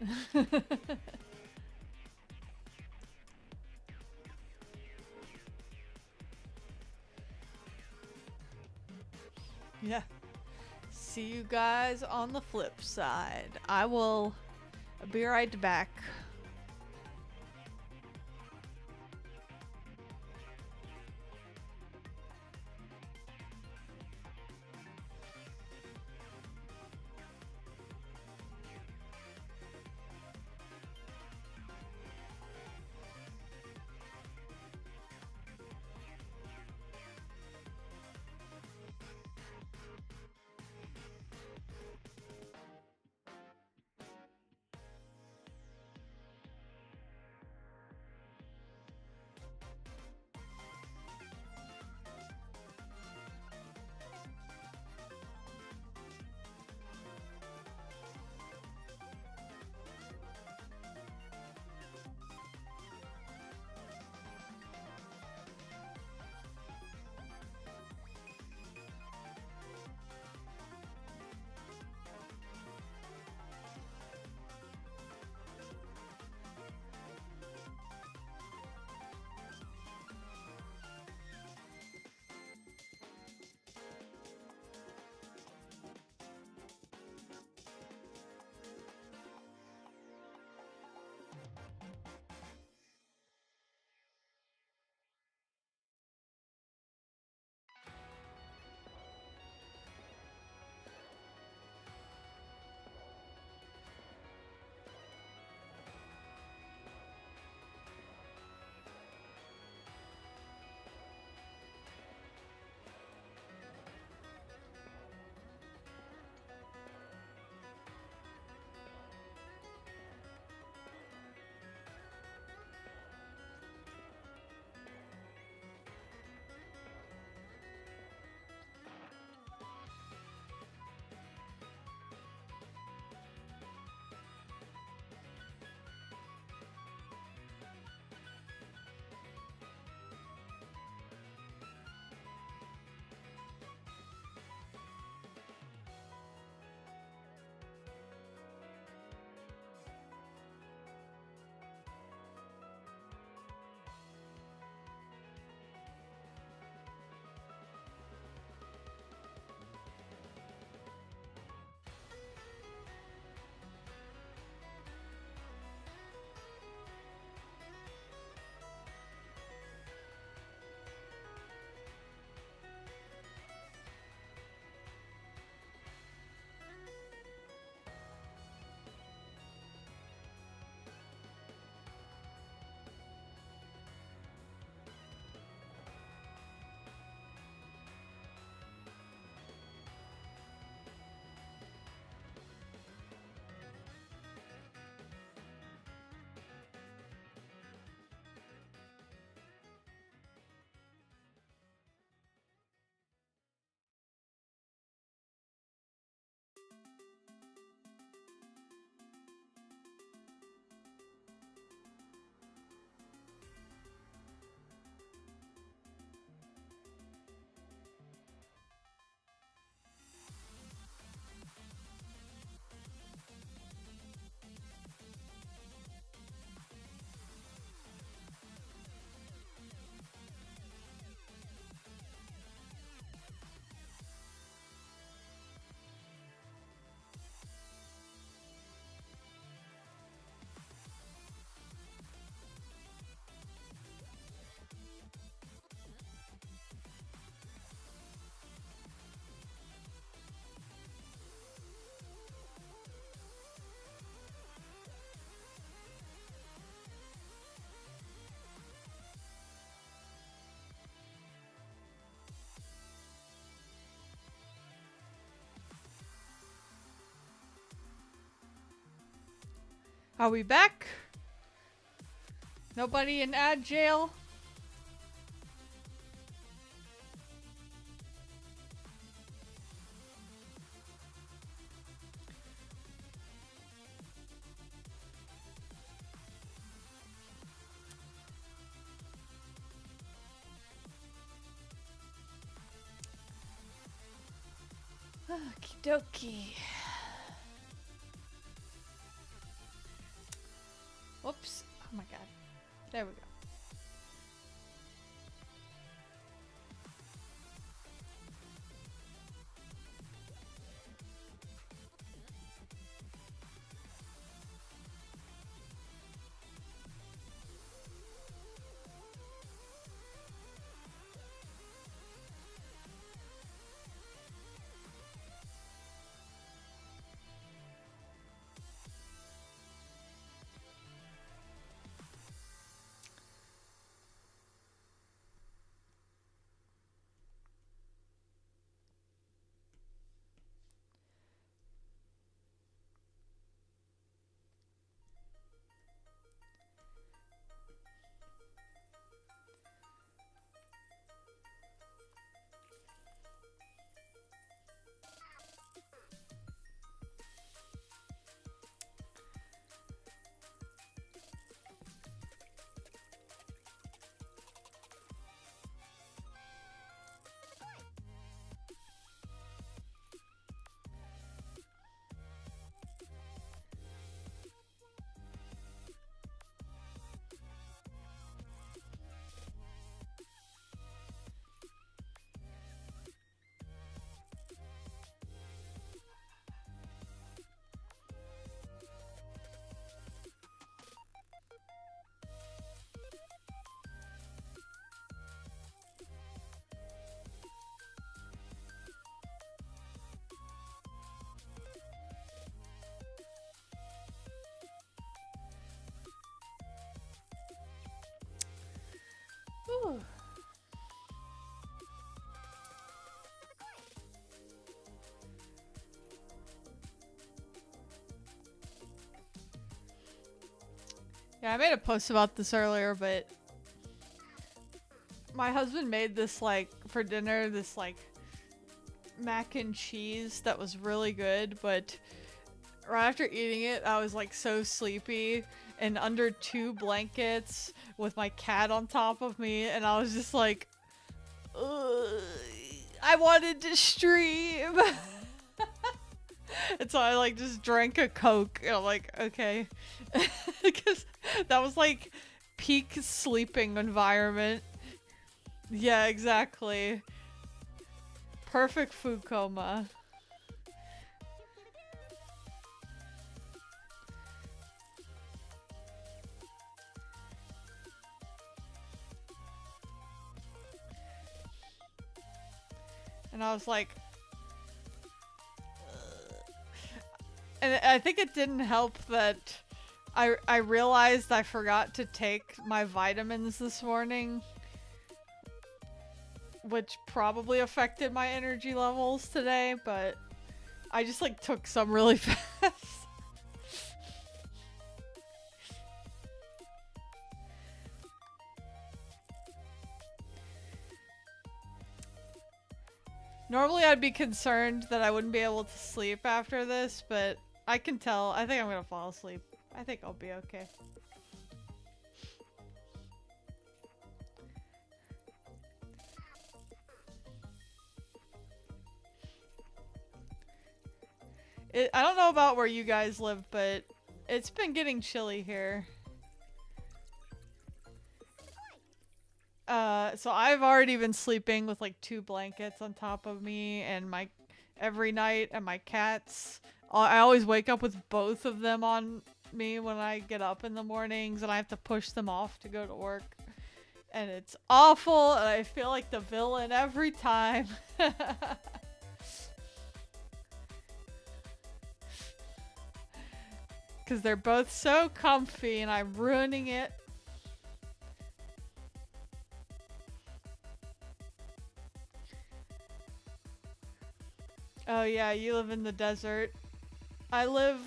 yeah. See you guys on the flip side. I will be right back. Are we back? Nobody in ad jail? Okie dokie. Whoops. Oh my god. There we go. Ooh. Yeah, I made a post about this earlier, but my husband made this, like, for dinner, this, like, mac and cheese that was really good, but right after eating it, I was, like, so sleepy and under 2 blankets with my cat on top of me, and I was just like, ugh, I wanted to stream. And so I, like, just drank a Coke, and I'm like, okay. Because that was, like, peak sleeping environment. Yeah, exactly. Perfect food coma. And I was like, and I think it didn't help that I realized I forgot to take my vitamins this morning, which probably affected my energy levels today, but I just, like, took some really fast. Normally I'd be concerned that I wouldn't be able to sleep after this, but I can tell. I think I'm gonna fall asleep. I think I'll be okay. I don't know about where you guys live, but it's been getting chilly here. So I've already been sleeping with, like, 2 blankets on top of me and my every night, and my cats. I always wake up with both of them on me when I get up in the mornings, and I have to push them off to go to work. And it's awful, and I feel like the villain every time. Because they're both so comfy, and I'm ruining it. Oh yeah, you live in the desert. I live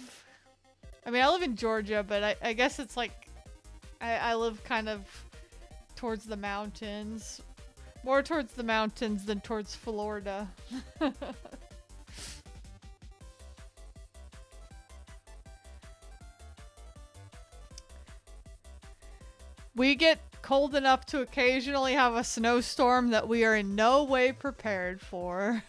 in Georgia, but I guess it's like, I live kind of towards the mountains. More towards the mountains than towards Florida. We get cold enough to occasionally have a snowstorm that we are in no way prepared for.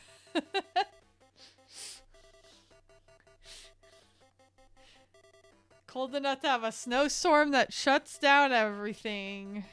Cold enough to have a snowstorm that shuts down everything.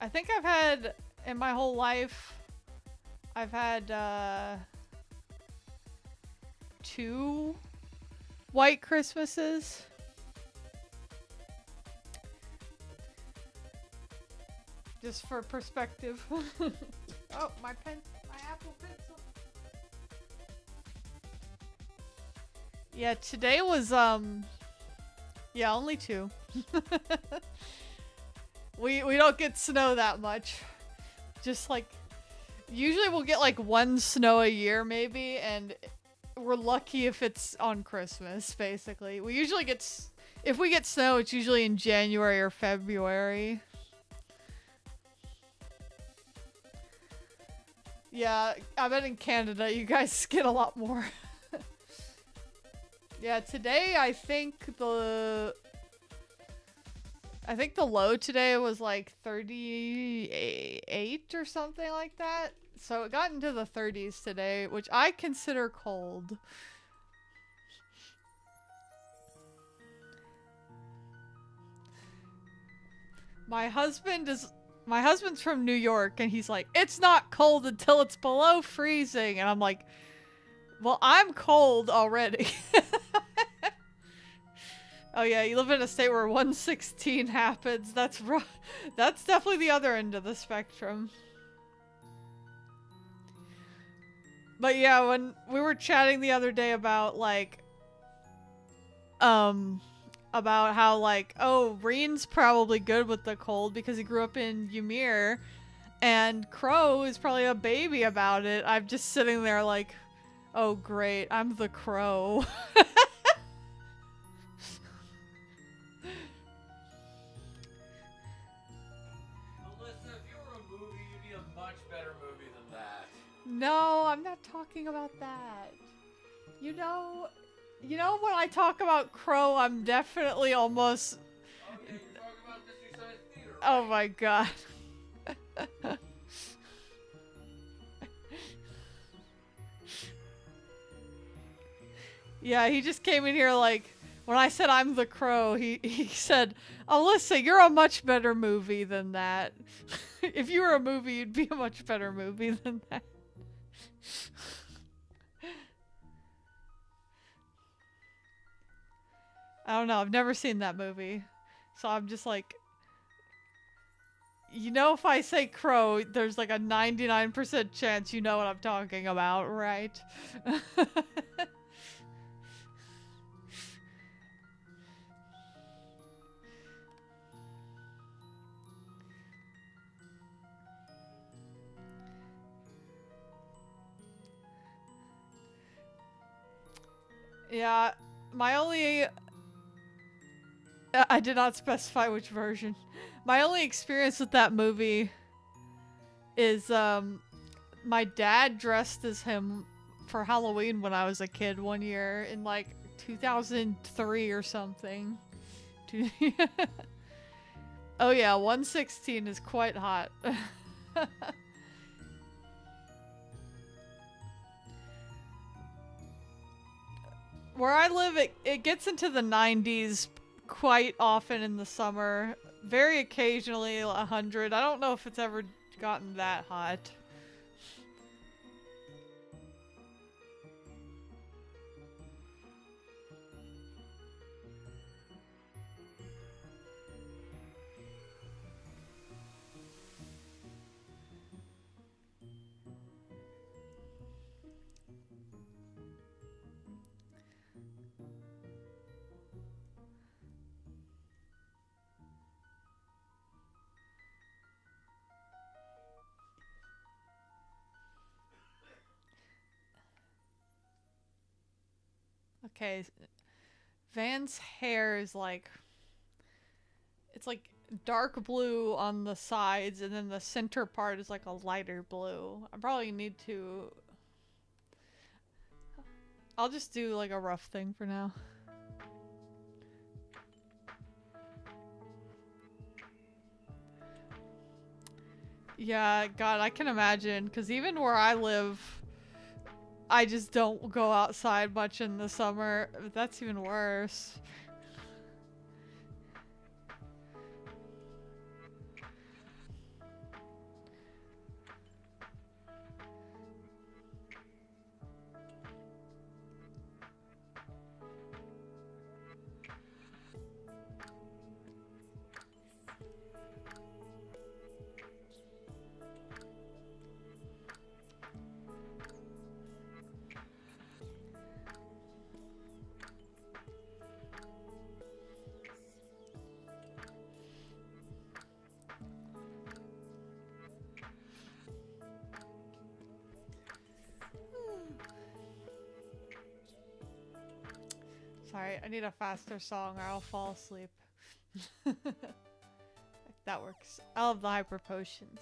I think I've had, in my whole life, I've had, 2 white Christmases. Just for perspective. Oh, my Apple Pencil. Yeah, today was, yeah, only 2. We don't get snow that much. Just like, usually we'll get like 1 snow a year maybe, and we're lucky if it's on Christmas, basically. We usually get, if we get snow, it's usually in January or February. Yeah, I bet in Canada you guys get a lot more. Yeah, today I think the low today was like 38 or something like that. So it got into the 30s today, which I consider cold. My husband's from New York, and he's like, it's not cold until it's below freezing. And I'm like, well, I'm cold already. Oh yeah, you live in a state where 116 happens. That's rough. That's definitely the other end of the spectrum. But yeah, when we were chatting the other day about like, about how like, oh, Reen's probably good with the cold because he grew up in Ymir, and Crow is probably a baby about it. I'm just sitting there like, oh great, I'm the Crow. No, I'm not talking about that. You know when I talk about Crow, I'm definitely almost... Oh yeah, you're talking about Mystery Science Theater, right? Oh my god. Yeah, he just came in here like, when I said I'm the Crow, he said, Alyssa, you're a much better movie than that. If you were a movie, you'd be a much better movie than that. I don't know, I've never seen that movie. So I'm just like, you know, if I say Crow, there's like a 99% chance you know what I'm talking about, right? Yeah, my only... I did not specify which version. My only experience with that movie is, my dad dressed as him for Halloween when I was a kid one year in, like, 2003 or something. Oh yeah, 116 is quite hot. Where I live, it gets into the 90s quite often in the summer. Very occasionally 100. I don't know if it's ever gotten that hot. Okay, Van's hair is like, it's like dark blue on the sides, and then the center part is like a lighter blue. I probably need to... I'll just do like a rough thing for now. Yeah, God, I can imagine, because even where I live, I just don't go outside much in the summer. That's even worse. Sorry, I need a faster song or I'll fall asleep. That works. I love the hyper potions.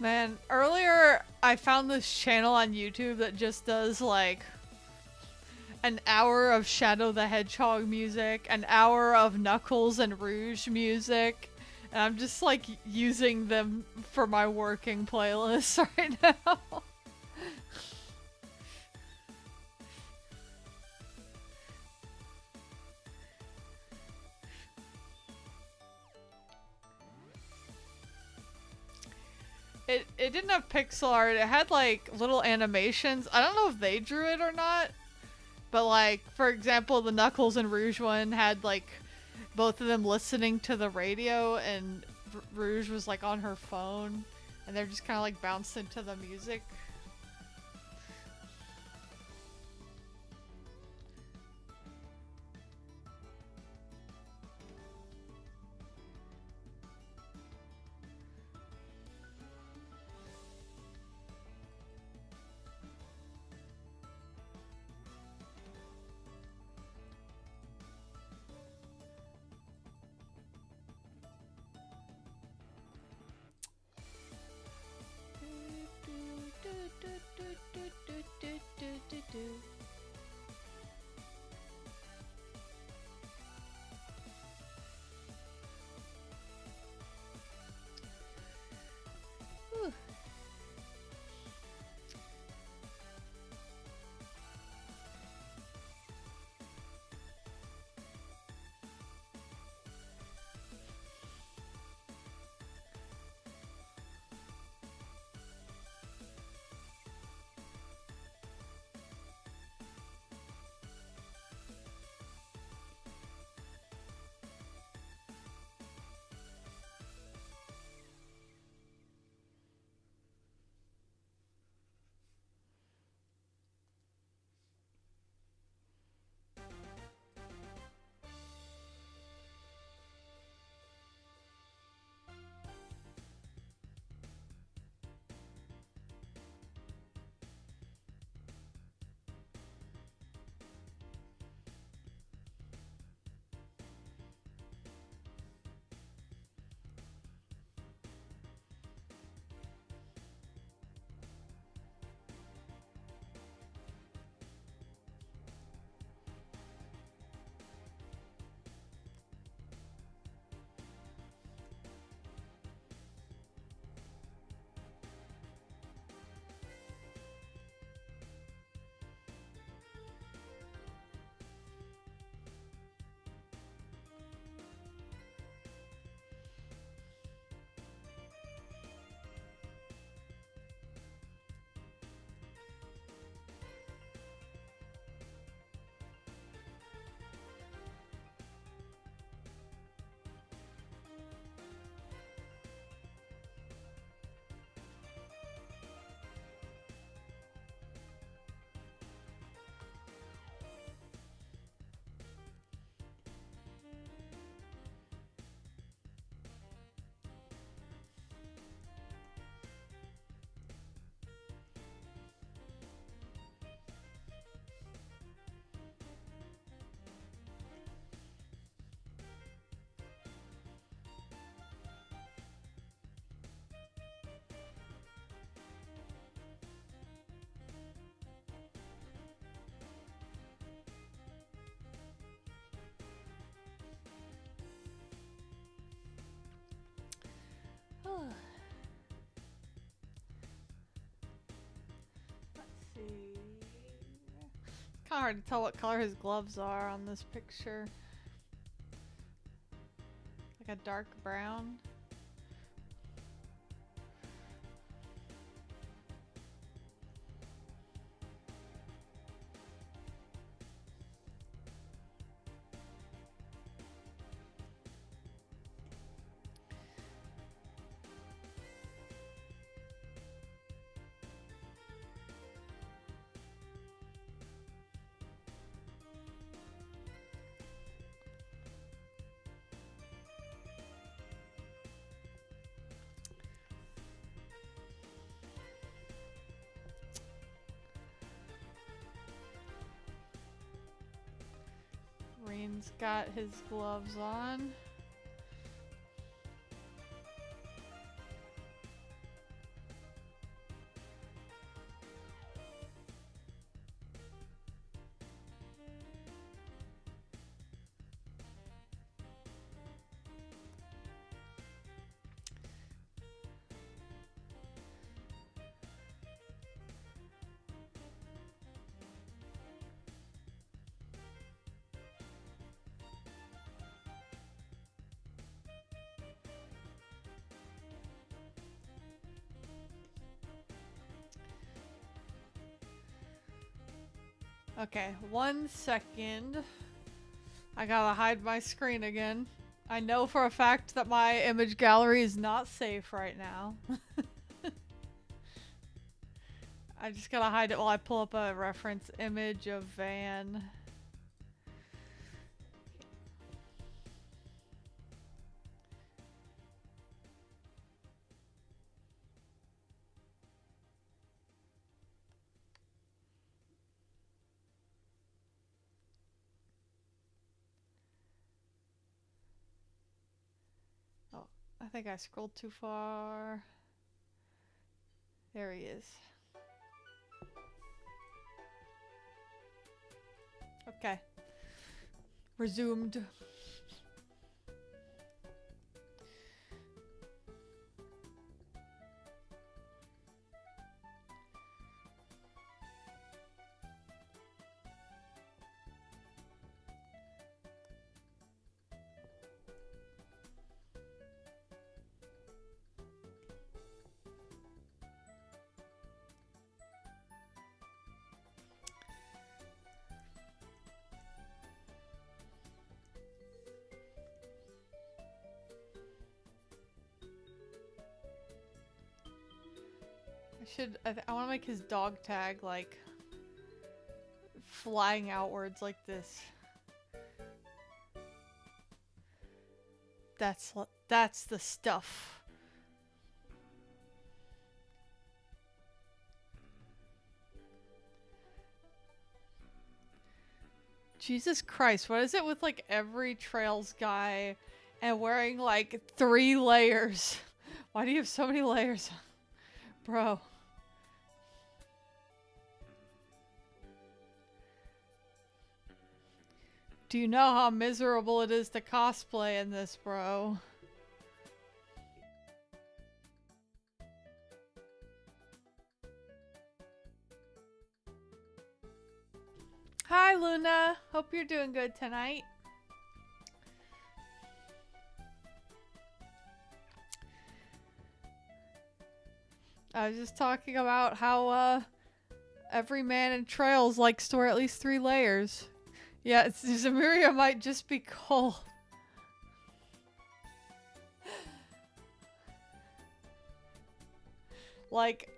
Man, earlier I found this channel on YouTube that just does like an hour of Shadow the Hedgehog music, an hour of Knuckles and Rouge music, and I'm just like using them for my working playlist right now. It didn't have pixel art, it had like little animations. I don't know if they drew it or not, but like, for example, the Knuckles and Rouge one had like both of them listening to the radio, and Rouge was like on her phone, and they're just kind of like bouncing to the music. Let's see. Kind of hard to tell what color his gloves are on this picture. Like a dark brown. Reen's got his gloves on. Okay, 1 second. I gotta hide my screen again. I know for a fact that my image gallery is not safe right now. I just gotta hide it while I pull up a reference image of Van. Oh, I think I scrolled too far. There he is. Okay. Resumed. I want to make his dog tag like flying outwards like this. That's the stuff. Jesus Christ, what is it with like every Trails guy and wearing like 3 layers? Why do you have so many layers? Bro. Do you know how miserable it is to cosplay in this, bro? Hi, Luna. Hope you're doing good tonight. I was just talking about how every man in Trails likes to wear at least 3 layers. Yeah, Zamiria might just be cold. Like,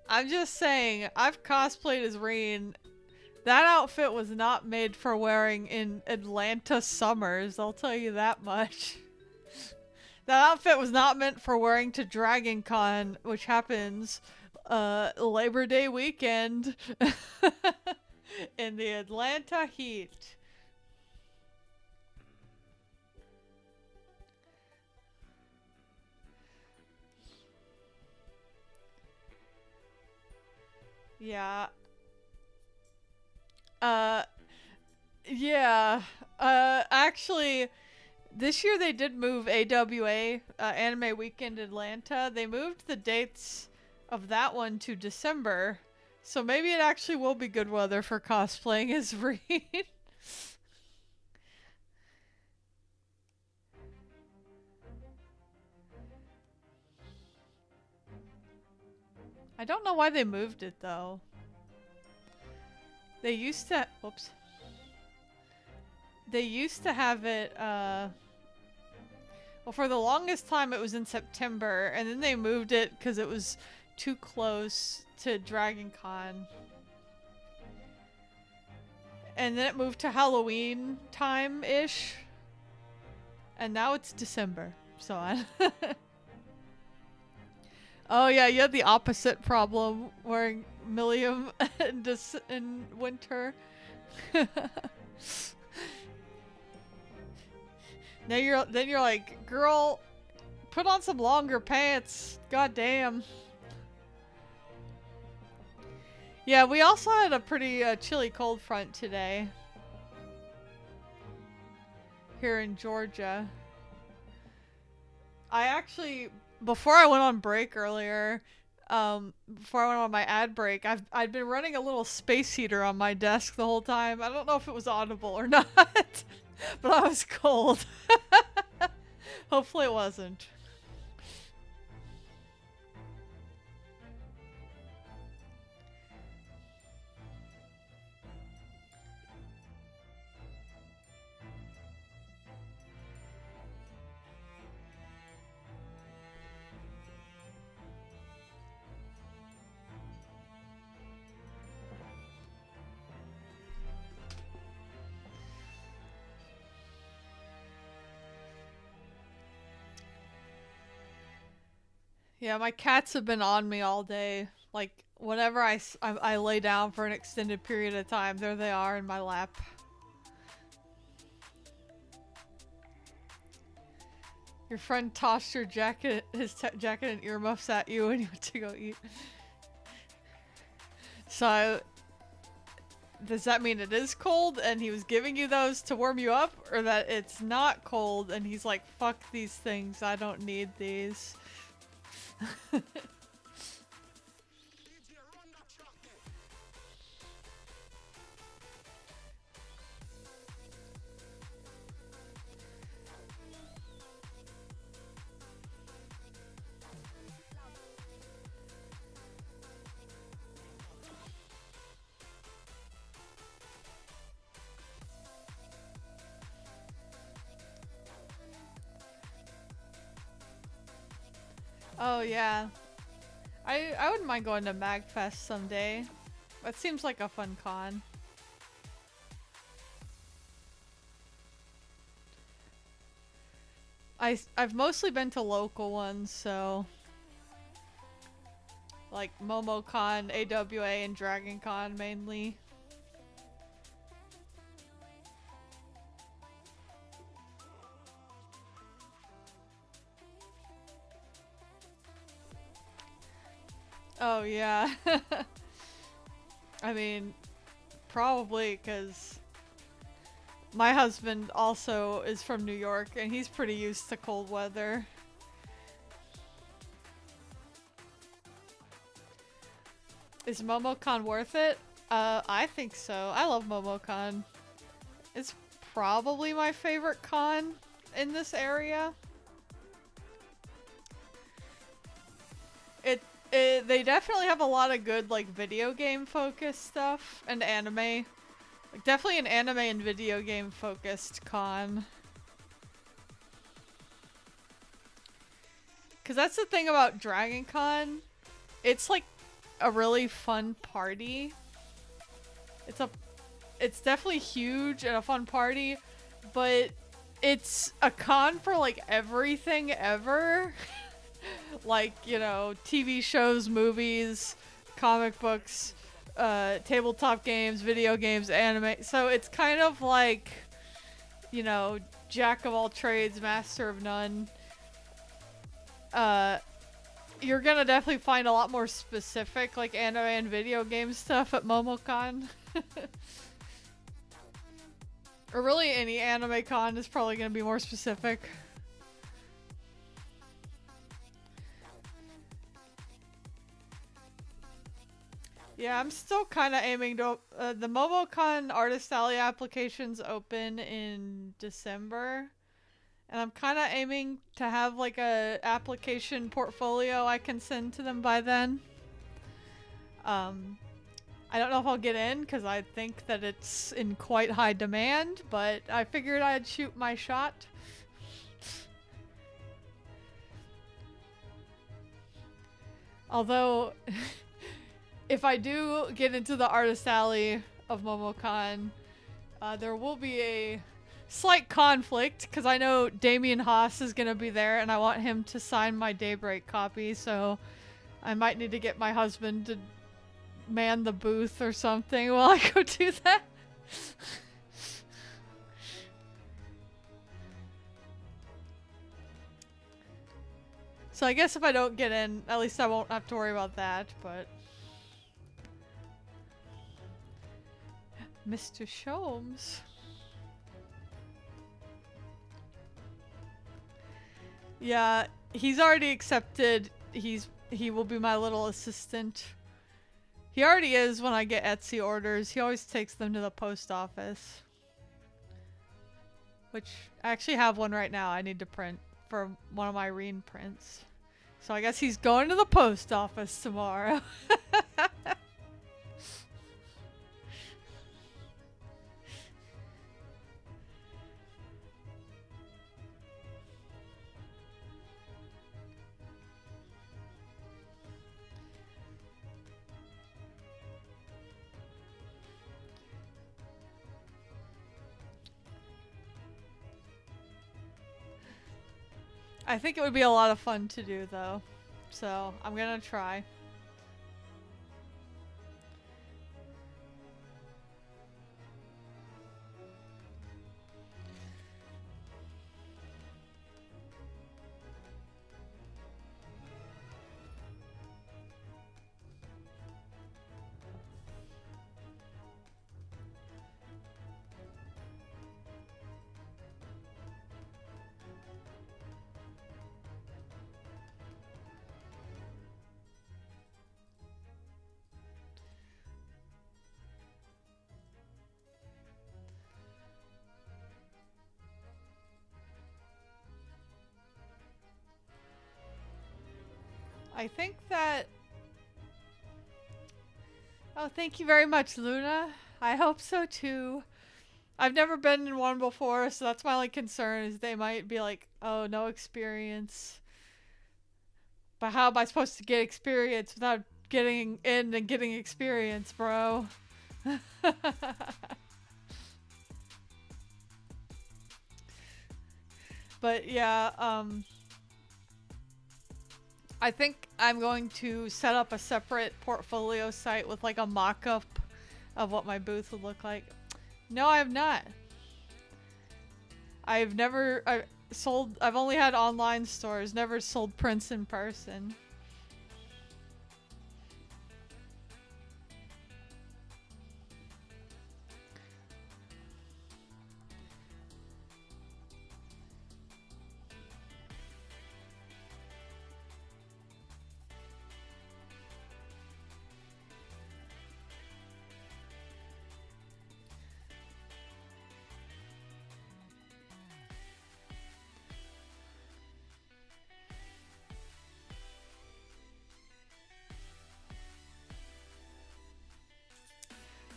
I'm just saying, I've cosplayed as Reen. That outfit was not made for wearing in Atlanta summers, I'll tell you that much. That outfit was not meant for wearing to Dragon Con, which happens Labor Day weekend in the Atlanta heat. Yeah. Yeah. Actually, This year they did move AWA, Anime Weekend Atlanta. They moved the dates of that one to December. So maybe it actually will be good weather for cosplaying as Reed. I don't know why they moved it though. They used to, whoops. They used to have it, well, for the longest time it was in September, and then they moved it because it was too close to Dragon Con. And then it moved to Halloween time-ish. And now it's December, so on. Oh yeah, you had the opposite problem wearing Millium in winter. Then you're like, girl, put on some longer pants. God damn. Yeah, we also had a pretty chilly cold front today here in Georgia. I actually, before I went on break earlier, before I went on my ad break, I'd been running a little space heater on my desk the whole time. I don't know if it was audible or not, but I was cold. Hopefully it wasn't. Yeah, my cats have been on me all day. Like, whenever I lay down for an extended period of time, there they are in my lap. Your friend tossed your jacket, jacket and earmuffs at you when you went to go eat. So, does that mean it is cold and he was giving you those to warm you up? Or that it's not cold and he's like, fuck these things, I don't need these. Oh yeah. I wouldn't mind going to MagFest someday. That seems like a fun con. I've mostly been to local ones, so like MomoCon, AWA, and DragonCon mainly. Oh yeah. I mean, probably because my husband also is from New York and he's pretty used to cold weather. Is MomoCon worth it? I think so. I love MomoCon. It's probably my favorite con in this area. They definitely have a lot of good, like, video game focused stuff and anime. Like, definitely an anime and video game focused con. Cause that's the thing about Dragon Con. It's like a really fun party. It's definitely huge and a fun party, but it's a con for like everything ever. Like, you know, TV shows, movies, comic books, tabletop games, video games, anime. So it's kind of like, you know, jack of all trades, master of none. You're gonna definitely find a lot more specific, like, anime and video game stuff at MomoCon. Or really any anime con is probably going to be more specific. Yeah, I'm still kind of aiming to... the MomoCon Artist Alley applications open in December. And I'm kind of aiming to have like a application portfolio I can send to them by then. I don't know if I'll get in because I think that it's in quite high demand, but I figured I'd shoot my shot. Although, if I do get into the Artist Alley of MomoCon, there will be a slight conflict because I know Damien Haas is going to be there and I want him to sign my Daybreak copy, so I might need to get my husband to man the booth or something while I go do that. So I guess if I don't get in, at least I won't have to worry about that, but... Mr. Sholmes. Yeah, he's already accepted. He will be my little assistant. He already is when I get Etsy orders. He always takes them to the post office. Which, I actually have one right now I need to print for one of my Reen prints. So I guess he's going to the post office tomorrow. I think it would be a lot of fun to do, though. So, I'm gonna try. I think that... Oh, thank you very much, Luna. I hope so too. I've never been in one before, so that's my only concern is they might be like, oh, no experience. But how am I supposed to get experience without getting in and getting experience, bro? But yeah, I think I'm going to set up a separate portfolio site with like a mock-up of what my booth would look like. No, I have not. I've only had online stores, never sold prints in person.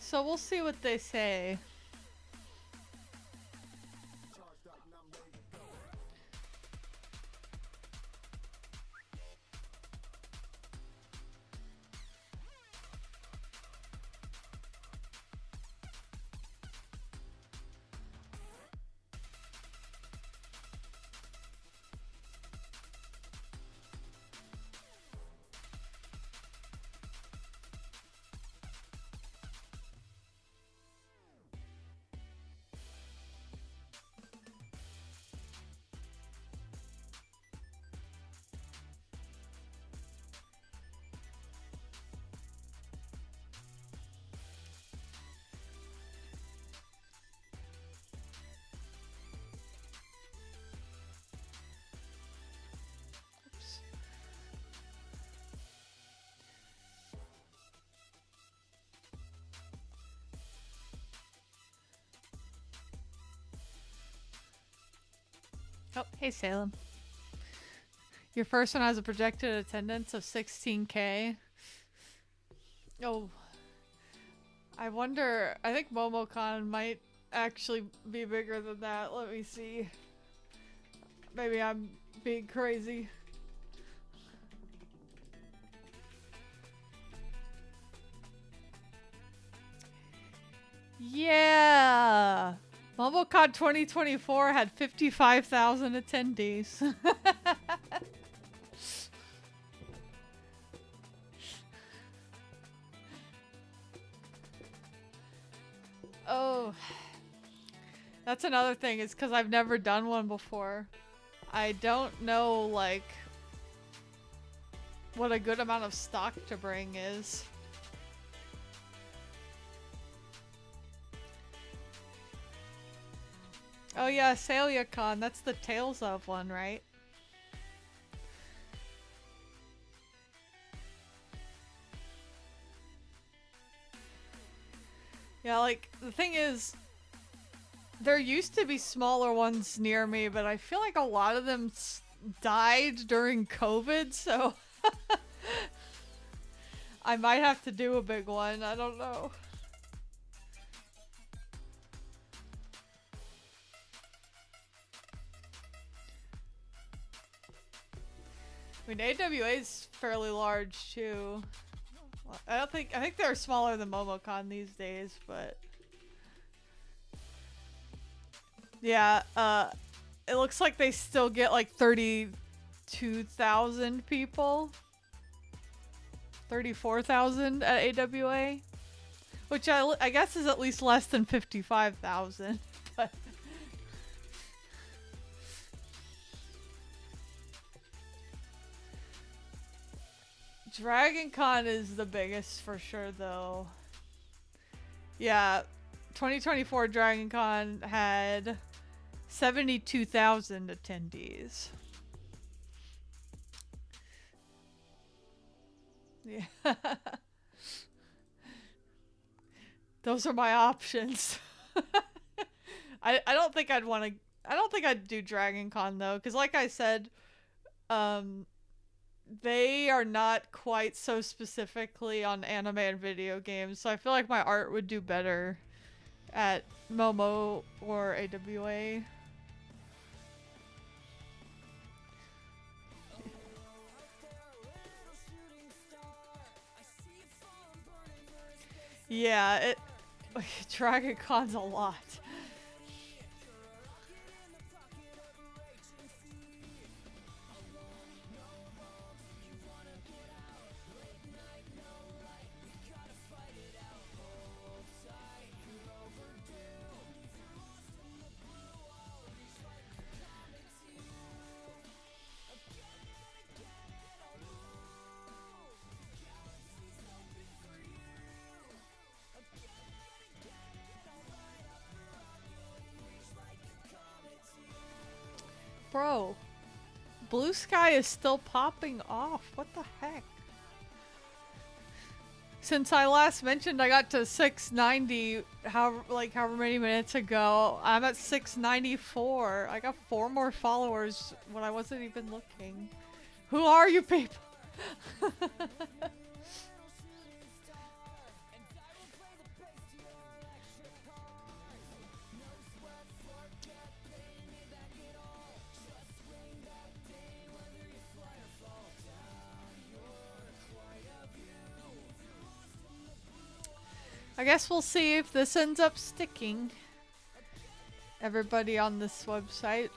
So we'll see what they say. Oh, hey Salem. Your first one has a projected attendance of 16K. Oh. I wonder, I think MomoCon might actually be bigger than that. Let me see. Maybe I'm being crazy. Yeah! MomoCon 2024 had 55,000 attendees. Oh, that's another thing, is because I've never done one before. I don't know, like, what a good amount of stock to bring is. Oh yeah, SaliaCon, that's the Tales of one, right? Yeah, like, the thing is, there used to be smaller ones near me, but I feel like a lot of them died during COVID, so I might have to do a big one, I don't know. I mean, AWA is fairly large too. I think they're smaller than MomoCon these days, but yeah, it looks like they still get like 32,000 people. 34,000 at AWA, which I guess is at least less than 55,000, but Dragon Con is the biggest for sure, though. Yeah, 2024 Dragon Con had 72,000 attendees. Yeah. Those are my options. I don't think I'd want to... I don't think I'd do Dragon Con, though, because like I said, they are not quite so specifically on anime and video games, so I feel like my art would do better at Momo or AWA. Yeah, Dragon Con's a lot. Bro, Blue Sky is still popping off. What the heck? Since I last mentioned I got to 690 however many minutes ago, I'm at 694. I got 4 more followers when I wasn't even looking. Who are you people? I guess we'll see if this ends up sticking. Everybody on this website.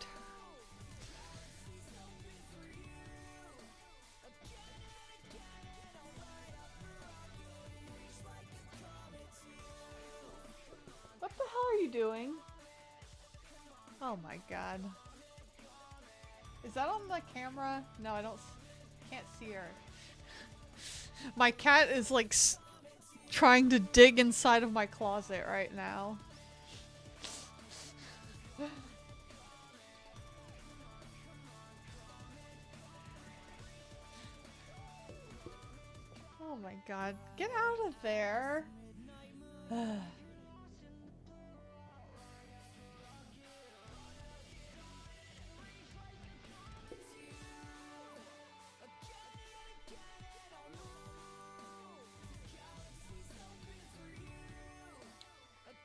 What the hell are you doing? Oh my god. Is that on the camera? No, I can't see her. My cat is like trying to dig inside of my closet right now. Oh my god, get out of there.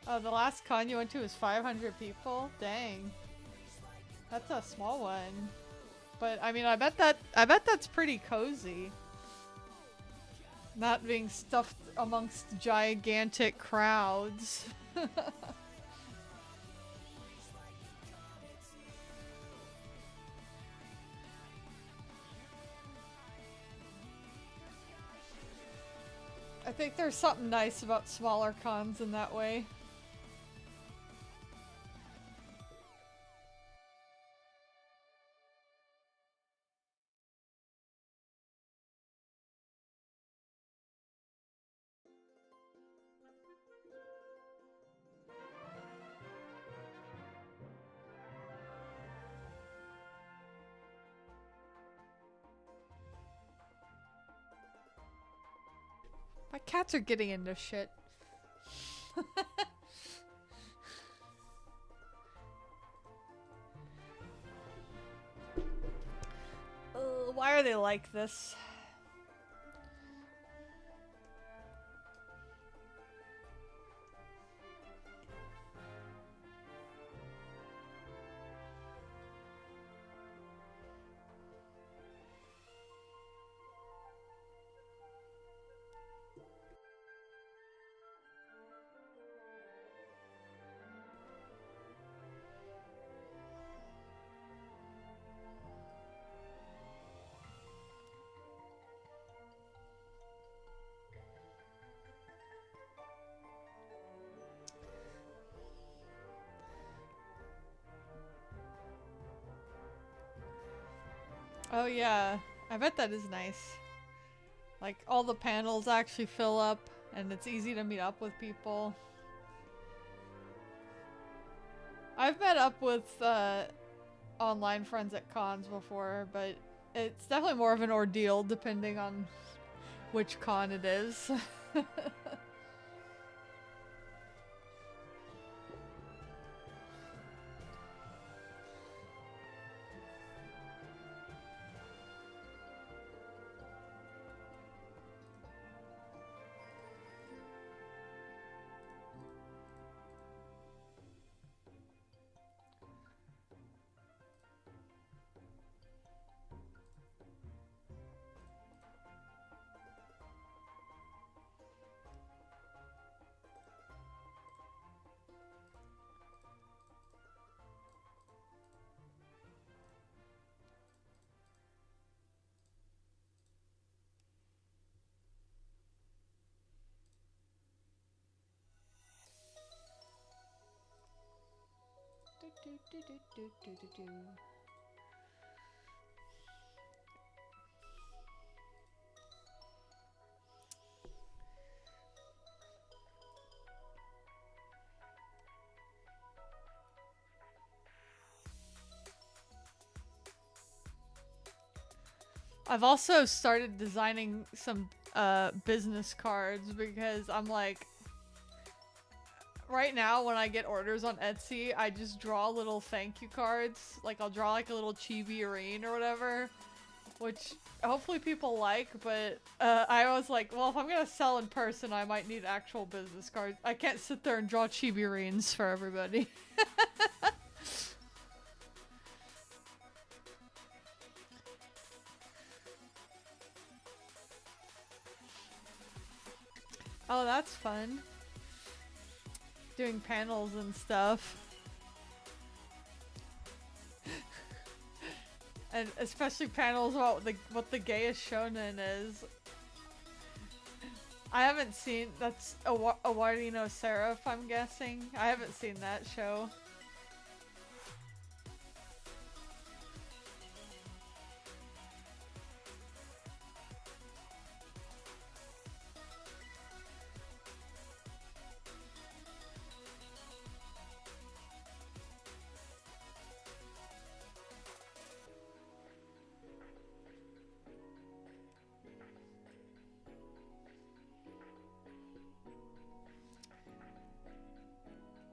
Oh, the last con you went to was 500 people? Dang. That's a small one. But I mean, I bet that's pretty cozy. Not being stuffed amongst gigantic crowds. I think there's something nice about smaller cons in that way. My cats are getting into shit. Why are they like this? Oh yeah, I bet that is nice. Like, all the panels actually fill up, and it's easy to meet up with people. I've met up with online friends at cons before, but it's definitely more of an ordeal depending on which con it is. I've also started designing some business cards because I'm like, right now when I get orders on Etsy, I just draw little thank you cards. Like, I'll draw like a little chibi-reen or whatever, which hopefully people like, but I was like, well, if I'm gonna sell in person, I might need actual business cards. I can't sit there and draw chibi-reens for everybody. Oh, that's fun. Doing panels and stuff. And especially panels about what the gayest shonen is. I haven't seen, that's Awardino no Seraph, I'm guessing. I haven't seen that show.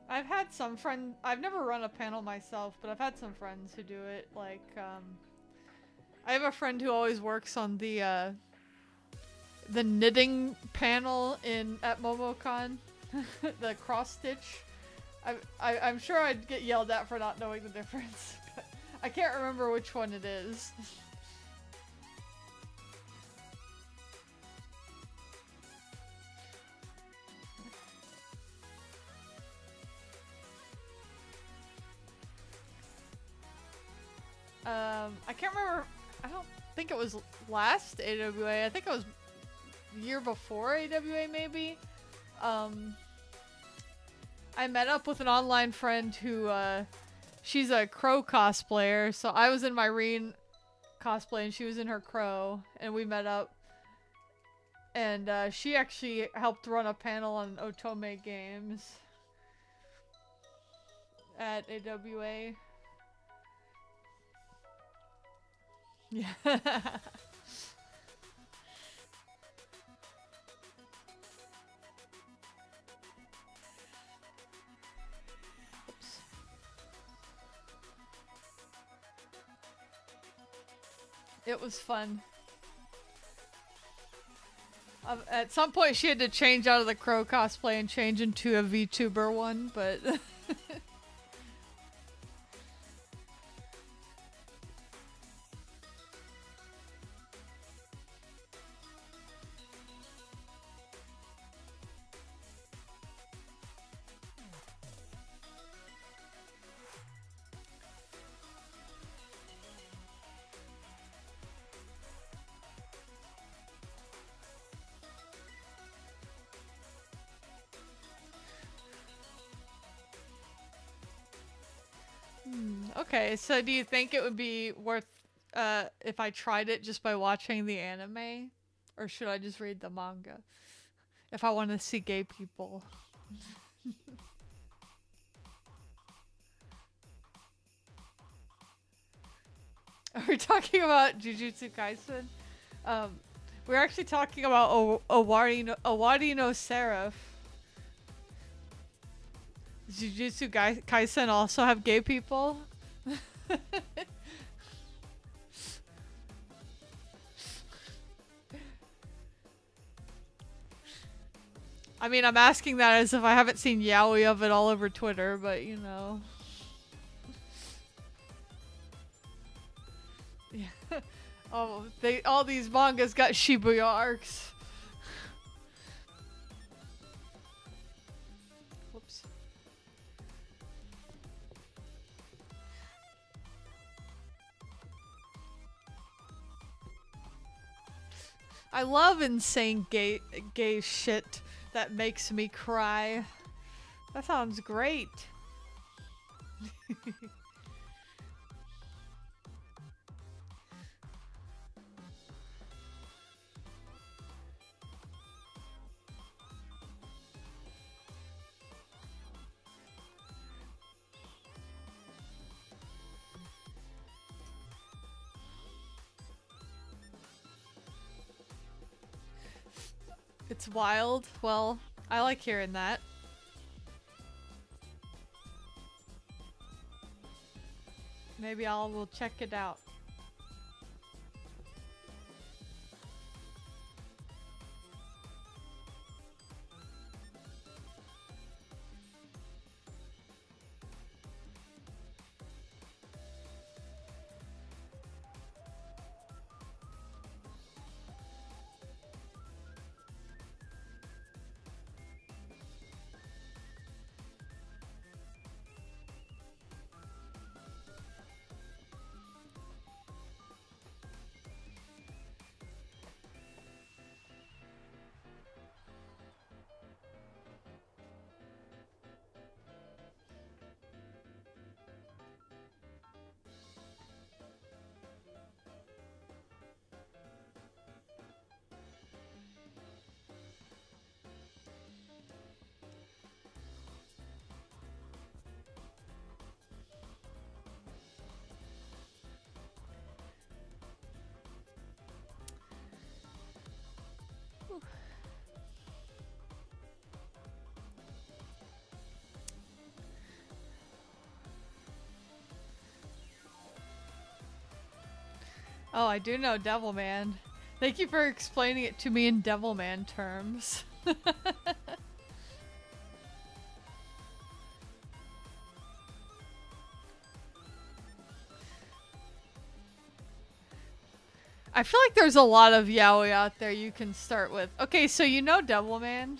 I've had some friends, I've never run a panel myself, but I've had some friends who do it. Like, I have a friend who always works on the knitting panel at MomoCon. The cross stitch. I'm sure I'd get yelled at for not knowing the difference. But I can't remember which one it is. I can't remember. I don't think it was last AWA. I think it was year before AWA, maybe. I met up with an online friend who, she's a crow cosplayer. So I was in my Reen cosplay and she was in her crow, and we met up. And she actually helped run a panel on Otome games at AWA. Yeah. Oops. It was fun. At some point she had to change out of the crow cosplay and change into a VTuber one, but okay, so do you think it would be worth if I tried it just by watching the anime? Or should I just read the manga? If I want to see gay people. Are we talking about Jujutsu Kaisen? We're actually talking about Owari no Seraph. Jujutsu Kaisen also have gay people? I mean, I'm asking that as if I haven't seen yaoi of it all over Twitter, but you know. Yeah. Oh, all these mangas got Shibuya arcs. Whoops. I love insane gay shit that makes me cry. That sounds great. It's wild. Well, I like hearing that. Maybe will check it out. Oh, I do know Devilman. Thank you for explaining it to me in Devilman terms. I feel like there's a lot of yaoi out there you can start with. Okay, so you know Devilman.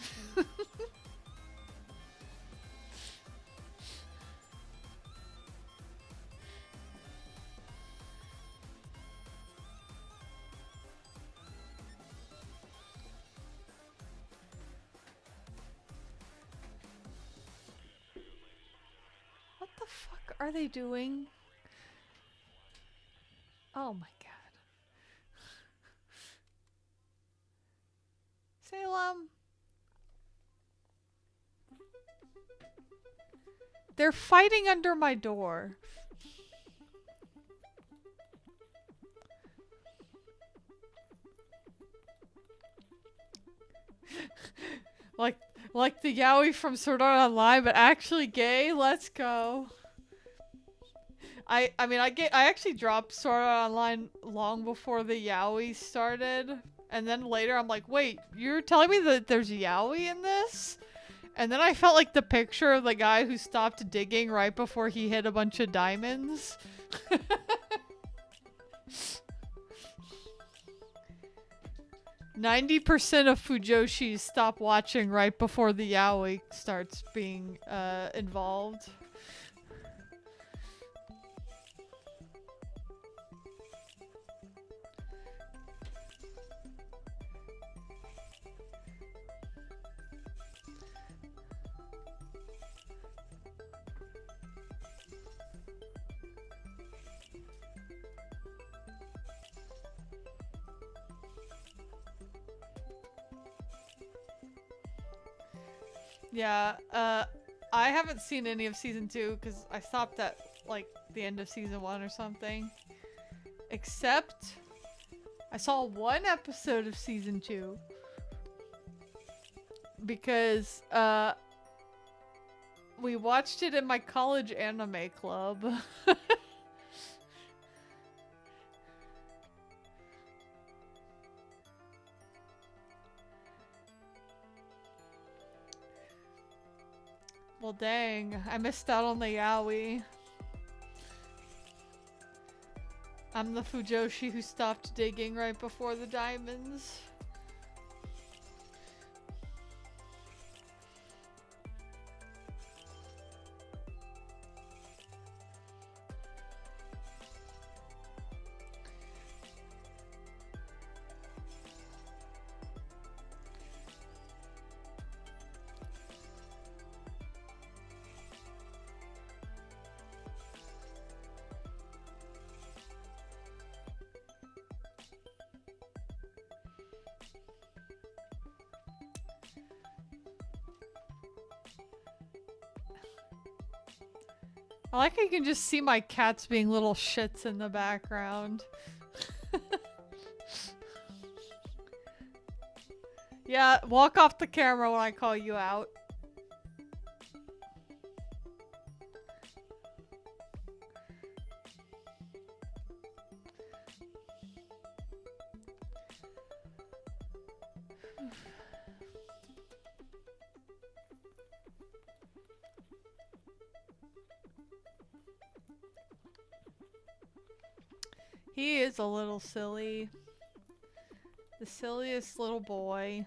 What the fuck are they doing? Oh my god. Salem. They're fighting under my door. like the yaoi from Sword Art Online, but actually gay. Let's go. I actually dropped Sword Art Online long before the yaoi started, and then later I'm like, wait, you're telling me that there's yaoi in this? And then I felt like the picture of the guy who stopped digging right before he hit a bunch of diamonds. 90% of Fujoshis stop watching right before the yaoi starts being involved. Yeah, I haven't seen any of season 2 because I stopped at like the end of season 1 or something. Except I saw one episode of season 2 because we watched it in my college anime club. Well, dang, I missed out on the yaoi. I'm the Fujoshi who stopped digging right before the diamonds. I like how you can just see my cats being little shits in the background. Yeah, walk off the camera when I call you out. He is a little silly. The silliest little boy.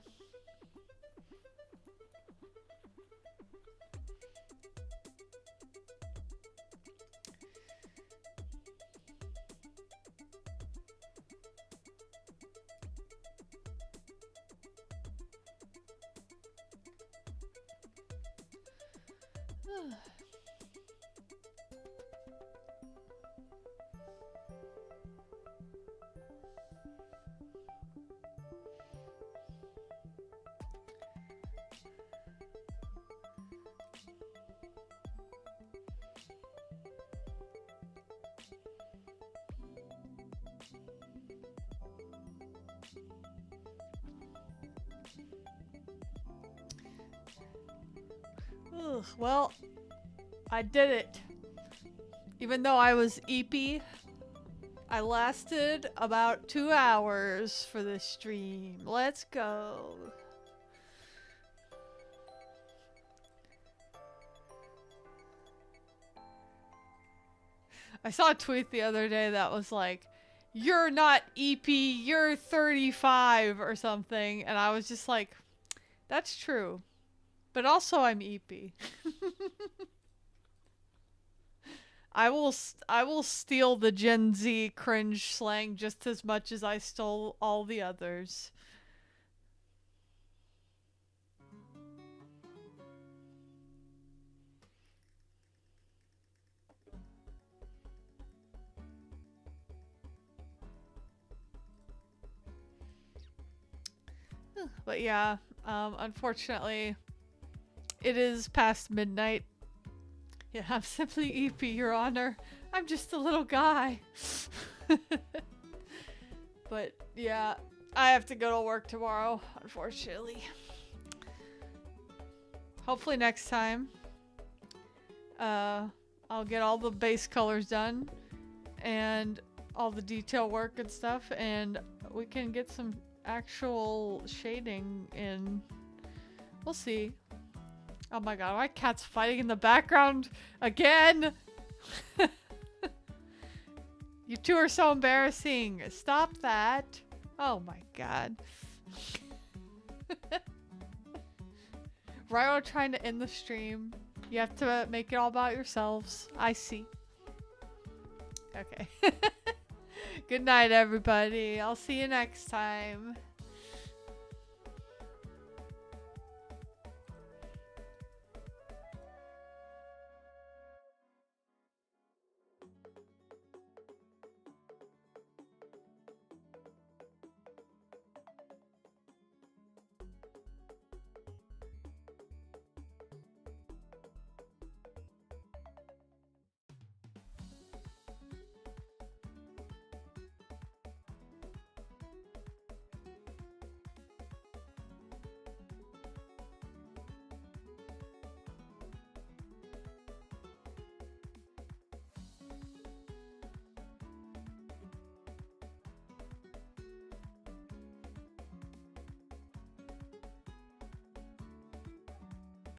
Ugh, well, I did it. Even though I was eepy, I lasted about 2 hours for this stream. Let's go. I saw a tweet the other day that was like, you're not EP, you're 35 or something. And I was just like, that's true. But also I'm EP. I will steal the Gen Z cringe slang just as much as I stole all the others. But yeah, unfortunately, it is past midnight. Yeah, I'm simply EP, Your Honor. I'm just a little guy. But yeah, I have to go to work tomorrow, unfortunately. Hopefully next time, I'll get all the base colors done and all the detail work and stuff, and we can get some actual shading in. We'll see. Oh my god, my cat's fighting in the background again. You two are so embarrassing. Stop that. Oh my god. Ryo trying to end the stream. You have to make it all about yourselves. I see. Okay. Good night, everybody. I'll see you next time.